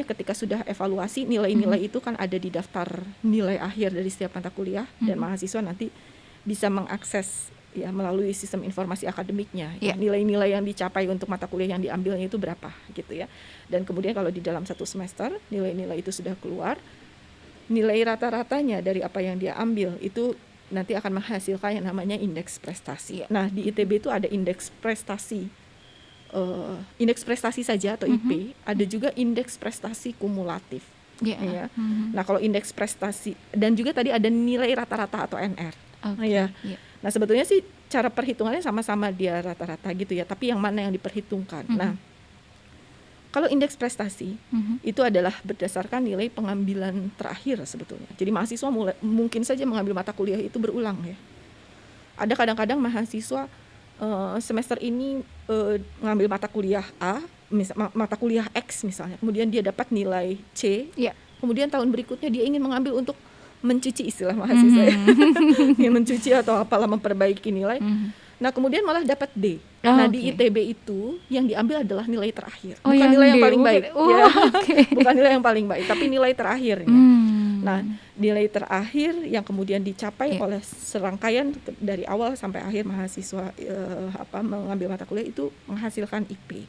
ketika sudah evaluasi, nilai-nilai itu kan ada di daftar nilai akhir dari setiap mata kuliah, dan mahasiswa nanti bisa mengakses ya melalui sistem informasi akademiknya ya, nilai-nilai yang dicapai untuk mata kuliah yang diambilnya itu berapa gitu ya. Dan kemudian kalau di dalam satu semester nilai-nilai itu sudah keluar, nilai rata-ratanya dari apa yang dia ambil itu nanti akan menghasilkan yang namanya indeks prestasi. Nah, di ITB itu ada indeks prestasi saja atau IP, ada juga indeks prestasi kumulatif. Ya. Nah, kalau indeks prestasi dan juga tadi ada nilai rata-rata atau NR. Nah, sebetulnya sih cara perhitungannya sama-sama dia rata-rata gitu ya, tapi yang mana yang diperhitungkan. Nah, kalau indeks prestasi itu adalah berdasarkan nilai pengambilan terakhir sebetulnya. Jadi mahasiswa mungkin saja mengambil mata kuliah itu berulang ya. Ada kadang-kadang mahasiswa semester ini mengambil mata kuliah A, mata kuliah X misalnya, kemudian dia dapat nilai C, kemudian tahun berikutnya dia ingin mengambil untuk mencuci, istilah mahasiswa ya, mencuci atau apalah, memperbaiki nilai. Nah, kemudian malah dapat D. Nah, di ITB itu yang diambil adalah nilai terakhir, bukan nilai yang paling baik ya. Bukan nilai yang paling baik, tapi nilai terakhirnya. Nah, nilai terakhir yang kemudian dicapai oleh serangkaian dari awal sampai akhir mahasiswa mengambil mata kuliah itu menghasilkan IP.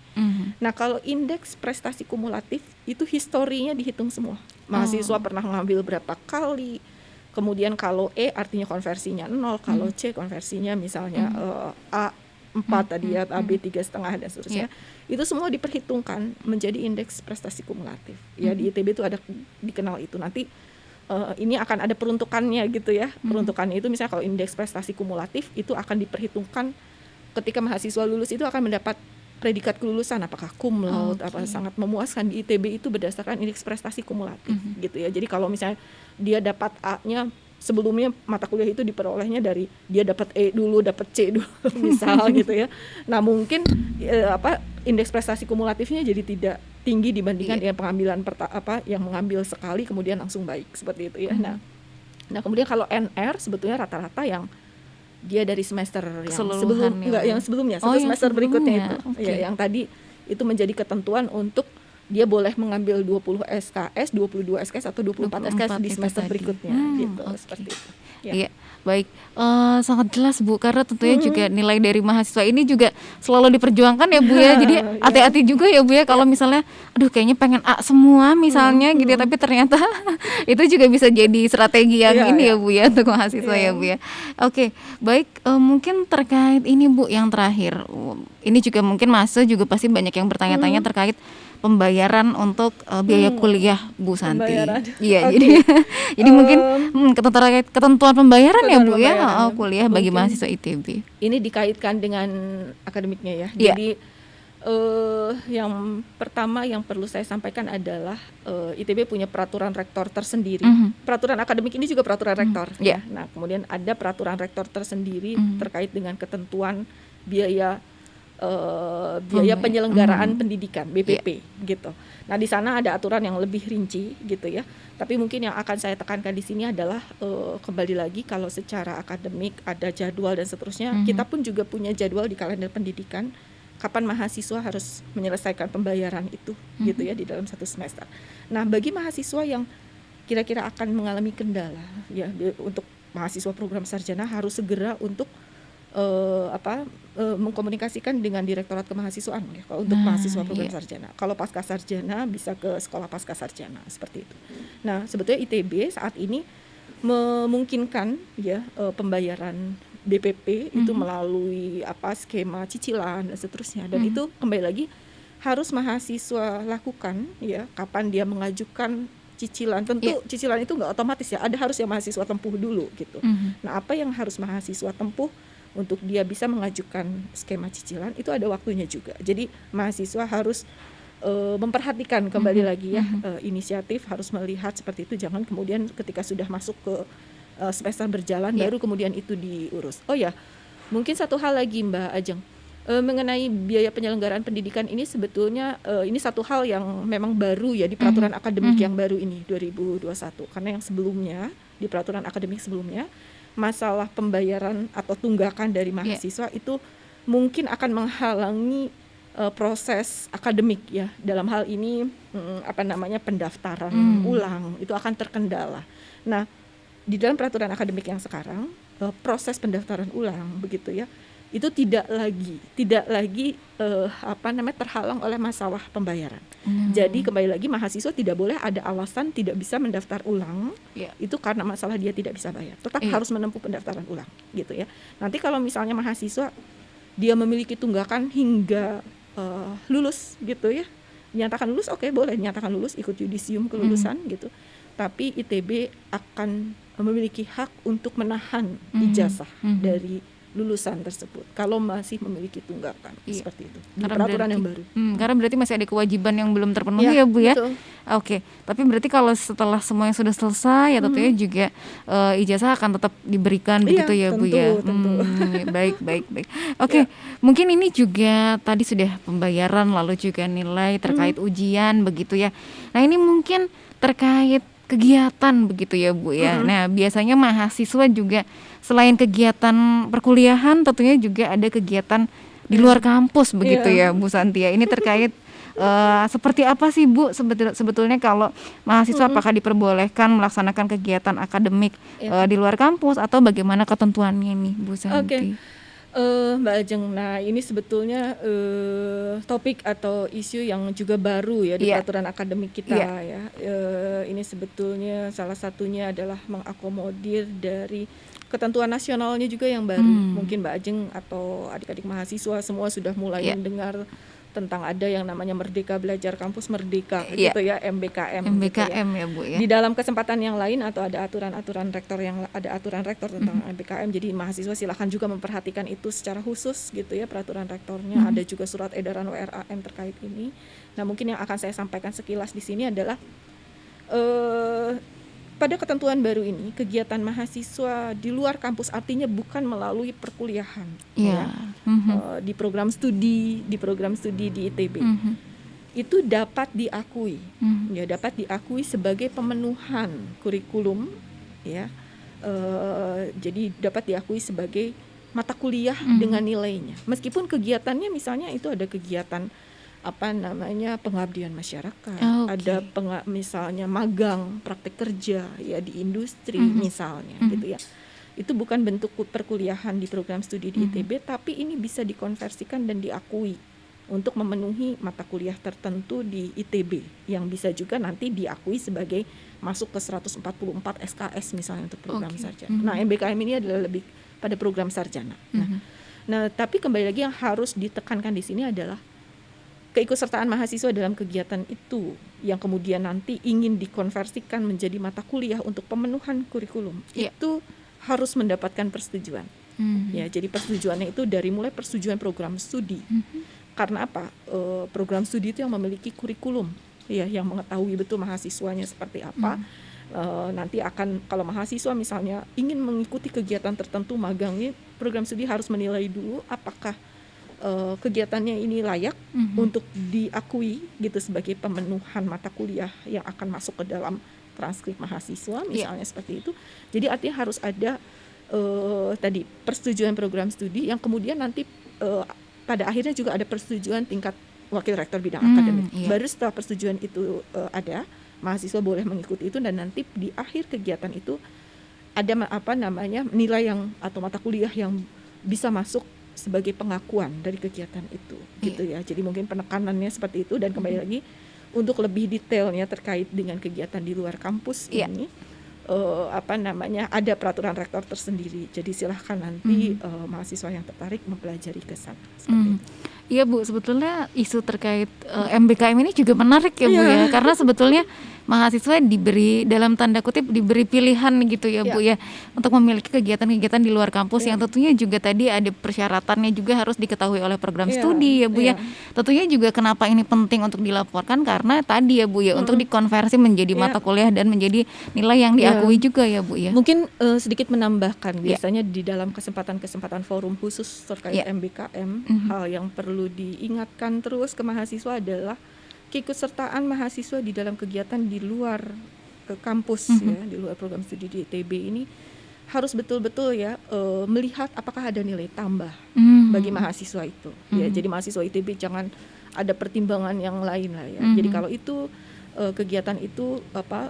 Nah, kalau indeks prestasi kumulatif itu historinya dihitung semua. Mahasiswa pernah mengambil berapa kali. Kemudian kalau E artinya konversinya 0, kalau C konversinya misalnya A 4 tadi ya, AB 3,5 dan seterusnya. Itu semua diperhitungkan menjadi indeks prestasi kumulatif. Ya, di ITB itu ada dikenal itu. Nanti ini akan ada peruntukannya gitu ya. Peruntukannya itu misalnya kalau indeks prestasi kumulatif itu akan diperhitungkan ketika mahasiswa lulus itu akan mendapat predikat kelulusan, apakah cum laude, apa sangat memuaskan. Di ITB itu berdasarkan indeks prestasi kumulatif gitu ya. Jadi kalau misalnya dia dapat A-nya, sebelumnya mata kuliah itu diperolehnya dari dia dapat E dulu, dapat C dulu misal gitu ya. Nah, mungkin indeks prestasi kumulatifnya jadi tidak tinggi dibandingkan Iya. dengan pengambilan yang mengambil sekali kemudian langsung baik seperti itu ya. Nah kemudian kalau NR sebetulnya rata-rata yang dia dari semester yang Keseluruhan ya, Bu. yang sebelumnya, Oh, satu yang semester berikutnya sebelumnya. itu. Oke. Ya, yang tadi itu menjadi ketentuan untuk dia boleh mengambil 20 SKS, 22 SKS atau 24 SKS 24 di itu semester tadi. berikutnya gitu, Oke. seperti itu. Ya. Iya, baik. Sangat jelas Bu, karena tentunya juga Mm-mm. nilai dari mahasiswa ini juga selalu diperjuangkan ya Bu ya. Jadi Ya. hati-hati juga ya Bu ya kalau misalnya, aduh kayaknya pengen A semua misalnya gitu ya, tapi ternyata itu juga bisa jadi strategi yang Iya, ini iya. ya Bu ya untuk mahasiswa ya Iya. Bu ya. Oke, baik. Mungkin terkait ini Bu yang terakhir, ini juga mungkin Mas juga pasti banyak yang bertanya-tanya terkait pembayaran untuk biaya kuliah Bu Santi. Pembayaran. Iya, Oke. jadi mungkin ketentuan pembayaran ya Bu ya, Pembayaran ya. kuliah bagi Mungkin mahasiswa ITB. ini dikaitkan dengan akademiknya ya. Iya. Jadi yang pertama yang perlu saya sampaikan adalah ITB punya peraturan rektor tersendiri. Peraturan akademik ini juga peraturan rektor. Iya. Nah, kemudian ada peraturan rektor tersendiri terkait dengan ketentuan biaya penyelenggaraan pendidikan BPP gitu. Nah, di sana ada aturan yang lebih rinci gitu ya. Tapi mungkin yang akan saya tekankan di sini adalah kembali lagi kalau secara akademik ada jadwal dan seterusnya, kita pun juga punya jadwal di kalender pendidikan kapan mahasiswa harus menyelesaikan pembayaran itu gitu ya di dalam satu semester. Nah, bagi mahasiswa yang kira-kira akan mengalami kendala ya untuk mahasiswa program sarjana harus segera untuk mengkomunikasikan dengan Direktorat Kemahasiswaan ya, kalau untuk mahasiswa program sarjana. Kalau pasca sarjana bisa ke sekolah pasca sarjana seperti itu. Nah, sebetulnya ITB saat ini memungkinkan ya pembayaran BPP itu melalui skema cicilan dan seterusnya, dan itu kembali lagi harus mahasiswa lakukan ya kapan dia mengajukan cicilan. Tentu cicilan itu nggak otomatis ya, ada harus yang mahasiswa tempuh dulu gitu. Nah, apa yang harus mahasiswa tempuh untuk dia bisa mengajukan skema cicilan itu ada waktunya juga. Jadi mahasiswa harus memperhatikan kembali lagi ya inisiatif, harus melihat seperti itu. Jangan kemudian ketika sudah masuk ke semester berjalan baru kemudian itu diurus. Oh ya, mungkin satu hal lagi Mbak Ajeng, mengenai biaya penyelenggaraan pendidikan ini sebetulnya ini satu hal yang memang baru ya di peraturan akademik yang baru ini 2021. Karena yang sebelumnya di peraturan akademik sebelumnya masalah pembayaran atau tunggakan dari mahasiswa itu mungkin akan menghalangi proses akademik ya. Dalam hal ini pendaftaran ulang itu akan terkendala. Nah, di dalam peraturan akademik yang sekarang proses pendaftaran ulang begitu ya, itu tidak lagi terhalang oleh masalah pembayaran. Jadi kembali lagi mahasiswa tidak boleh ada alasan tidak bisa mendaftar ulang itu karena masalah dia tidak bisa bayar. Tetap harus menempuh pendaftaran ulang gitu ya. Nanti kalau misalnya mahasiswa dia memiliki tunggakan hingga lulus gitu ya, nyatakan lulus, oke, boleh nyatakan lulus, ikut yudisium kelulusan gitu. Tapi ITB akan memiliki hak untuk menahan ijazah dari lulusan tersebut kalau masih memiliki tunggakan seperti itu di peraturan yang baru. Karena berarti masih ada kewajiban yang belum terpenuhi ya Bu ya. Betul. Oke, tapi berarti kalau setelah semuanya sudah selesai ya tentunya juga ijazah akan tetap diberikan begitu ya Bu ya. Tentu. Baik. Oke, mungkin ini juga tadi sudah pembayaran lalu juga nilai terkait ujian begitu ya. Nah, ini mungkin terkait kegiatan begitu ya Bu ya. Nah, biasanya mahasiswa juga selain kegiatan perkuliahan tentunya juga ada kegiatan di luar kampus begitu ya Bu Santia. Ini terkait seperti apa sih Bu sebetulnya kalau mahasiswa apakah diperbolehkan melaksanakan kegiatan akademik di luar kampus atau bagaimana ketentuannya nih Bu Santi? Mbak Ajeng, nah ini sebetulnya topik atau isu yang juga baru ya di peraturan akademik kita ya. Ini sebetulnya salah satunya adalah mengakomodir dari ketentuan nasionalnya juga yang baru. Mungkin Mbak Ajeng atau adik-adik mahasiswa semua sudah mulai mendengar tentang ada yang namanya Merdeka Belajar Kampus Merdeka gitu ya, MBKM gitu ya Bu ya. Di dalam kesempatan yang lain atau ada aturan rektor tentang MBKM, jadi mahasiswa silakan juga memperhatikan itu secara khusus gitu ya, peraturan rektornya. Ada juga surat edaran WRAM terkait ini. Nah, mungkin yang akan saya sampaikan sekilas di sini adalah pada ketentuan baru ini kegiatan mahasiswa di luar kampus artinya bukan melalui perkuliahan Iya. di program studi di ITB itu dapat diakui ya, dapat diakui sebagai pemenuhan kurikulum ya. Jadi dapat diakui sebagai mata kuliah dengan nilainya, meskipun kegiatannya misalnya itu ada kegiatan pengabdian masyarakat, ada misalnya magang, praktek kerja ya di industri misalnya gitu ya. Itu bukan bentuk perkuliahan di program studi di ITB, tapi ini bisa dikonversikan dan diakui untuk memenuhi mata kuliah tertentu di ITB yang bisa juga nanti diakui sebagai masuk ke 144 SKS misalnya untuk program sarjana. Nah, MBKM ini adalah lebih pada program sarjana. Nah, tapi kembali lagi yang harus ditekankan di sini adalah keikutsertaan mahasiswa dalam kegiatan itu yang kemudian nanti ingin dikonversikan menjadi mata kuliah untuk pemenuhan kurikulum itu harus mendapatkan persetujuan. Ya, jadi persetujuannya itu dari mulai persetujuan program studi. Karena apa? Program studi itu yang memiliki kurikulum, ya, yang mengetahui betul mahasiswanya seperti apa. Nanti akan kalau mahasiswa misalnya ingin mengikuti kegiatan tertentu magangnya, program studi harus menilai dulu apakah kegiatannya ini layak untuk diakui gitu sebagai pemenuhan mata kuliah yang akan masuk ke dalam transkrip mahasiswa misalnya seperti itu. Jadi artinya harus ada tadi persetujuan program studi yang kemudian nanti pada akhirnya juga ada persetujuan tingkat wakil rektor bidang akademik. Baru setelah persetujuan itu ada, mahasiswa boleh mengikuti itu, dan nanti di akhir kegiatan itu ada nilai yang atau mata kuliah yang bisa masuk sebagai pengakuan dari kegiatan itu gitu ya. Jadi mungkin penekanannya seperti itu, dan kembali lagi untuk lebih detailnya terkait dengan kegiatan di luar kampus ini ada peraturan rektor tersendiri. Jadi silahkan nanti mahasiswa yang tertarik mempelajari ke sana seperti itu. Iya Bu, sebetulnya isu terkait MBKM ini juga menarik ya Bu ya, karena sebetulnya mahasiswa diberi dalam tanda kutip diberi pilihan gitu ya Bu ya untuk memiliki kegiatan-kegiatan di luar kampus yang tentunya juga tadi ada persyaratannya juga harus diketahui oleh program studi ya Bu ya. Tentunya juga kenapa ini penting untuk dilaporkan karena tadi ya Bu ya untuk dikonversi menjadi mata kuliah dan menjadi nilai yang diakui juga ya Bu ya. Mungkin sedikit menambahkan biasanya di dalam kesempatan-kesempatan forum khusus terkait MBKM hal yang perlu diingatkan terus ke mahasiswa adalah keikutsertaan mahasiswa di dalam kegiatan di luar kampus ya, di luar program studi di ITB ini harus betul-betul ya melihat apakah ada nilai tambah bagi mahasiswa itu. Ya, jadi mahasiswa ITB jangan ada pertimbangan yang lain lah ya. Jadi kalau itu kegiatan itu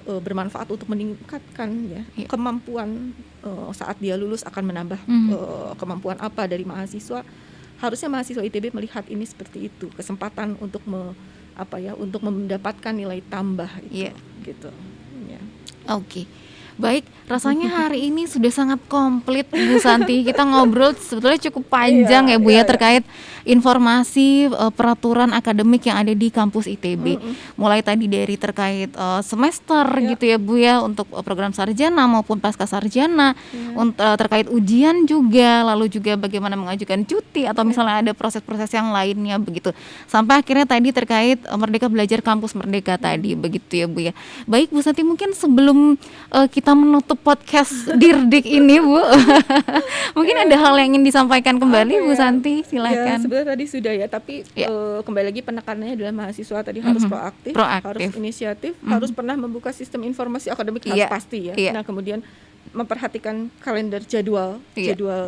bermanfaat untuk meningkatkan ya kemampuan saat dia lulus akan menambah kemampuan apa dari mahasiswa. Harusnya mahasiswa ITB melihat ini seperti itu, kesempatan untuk untuk mendapatkan nilai tambah itu, gitu. Ya. Oke. Baik, rasanya hari ini sudah sangat komplit Bu Santi. Kita ngobrol sebetulnya cukup panjang ya Bu ya terkait informasi peraturan akademik yang ada di kampus ITB. Mulai tadi dari terkait semester gitu ya Bu ya untuk program sarjana maupun pasca sarjana, terkait ujian juga, lalu juga bagaimana mengajukan cuti atau misalnya ada proses-proses yang lainnya begitu. Sampai akhirnya tadi terkait Merdeka Belajar Kampus Merdeka tadi begitu ya Bu ya. Baik Bu Santi, mungkin sebelum kita menutup podcast Dirdik ini Bu, mungkin ada hal yang ingin disampaikan kembali Bu Santi, silakan. Ya, sebenarnya tadi sudah ya, tapi kembali lagi penekanannya adalah mahasiswa tadi harus proaktif, harus inisiatif, harus pernah membuka sistem informasi akademik harus pasti ya. Nah kemudian memperhatikan kalender jadwal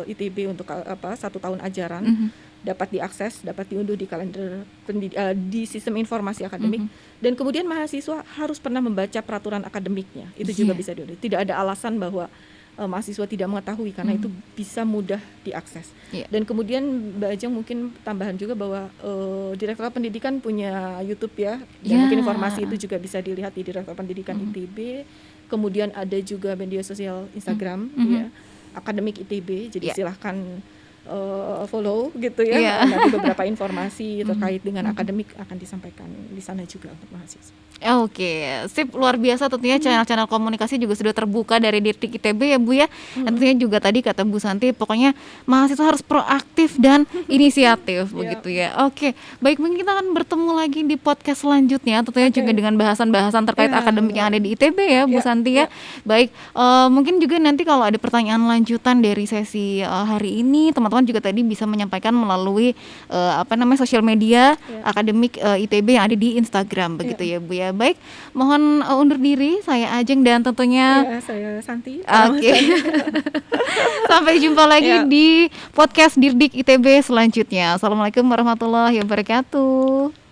ITB untuk 1 tahun ajaran. Dapat diakses, dapat diunduh di kalender di sistem informasi akademik, dan kemudian mahasiswa harus pernah membaca peraturan akademiknya. Itu juga bisa diunduh. Tidak ada alasan bahwa mahasiswa tidak mengetahui karena itu bisa mudah diakses. Dan kemudian Mbak Ajeng mungkin tambahan juga bahwa Direktorat Pendidikan punya YouTube ya, dan mungkin informasi itu juga bisa dilihat di Direktorat Pendidikan ITB. Kemudian ada juga media sosial Instagram ya, Akademik ITB. Jadi silahkan follow gitu ya. Iya. Nanti beberapa informasi terkait dengan akademik akan disampaikan di sana juga untuk mahasiswa. Oke, sip, luar biasa tentunya channel-channel komunikasi juga sudah terbuka dari Dirdik ITB ya Bu ya. Tentunya juga tadi kata Bu Santi, pokoknya mahasiswa harus proaktif dan inisiatif begitu ya. Oke, baik, mungkin kita akan bertemu lagi di podcast selanjutnya tentunya juga dengan bahasan-bahasan terkait akademik yang ada di ITB ya Bu Santi ya. Baik, mungkin juga nanti kalau ada pertanyaan lanjutan dari sesi hari ini, teman-teman juga tadi bisa menyampaikan melalui sosial media akademik ITB yang ada di Instagram begitu ya Bu ya. Baik, mohon undur diri, saya Ajeng dan tentunya saya Santi. Oke. Sampai jumpa lagi di podcast Dirdik ITB selanjutnya. Assalamualaikum warahmatullahi wabarakatuh.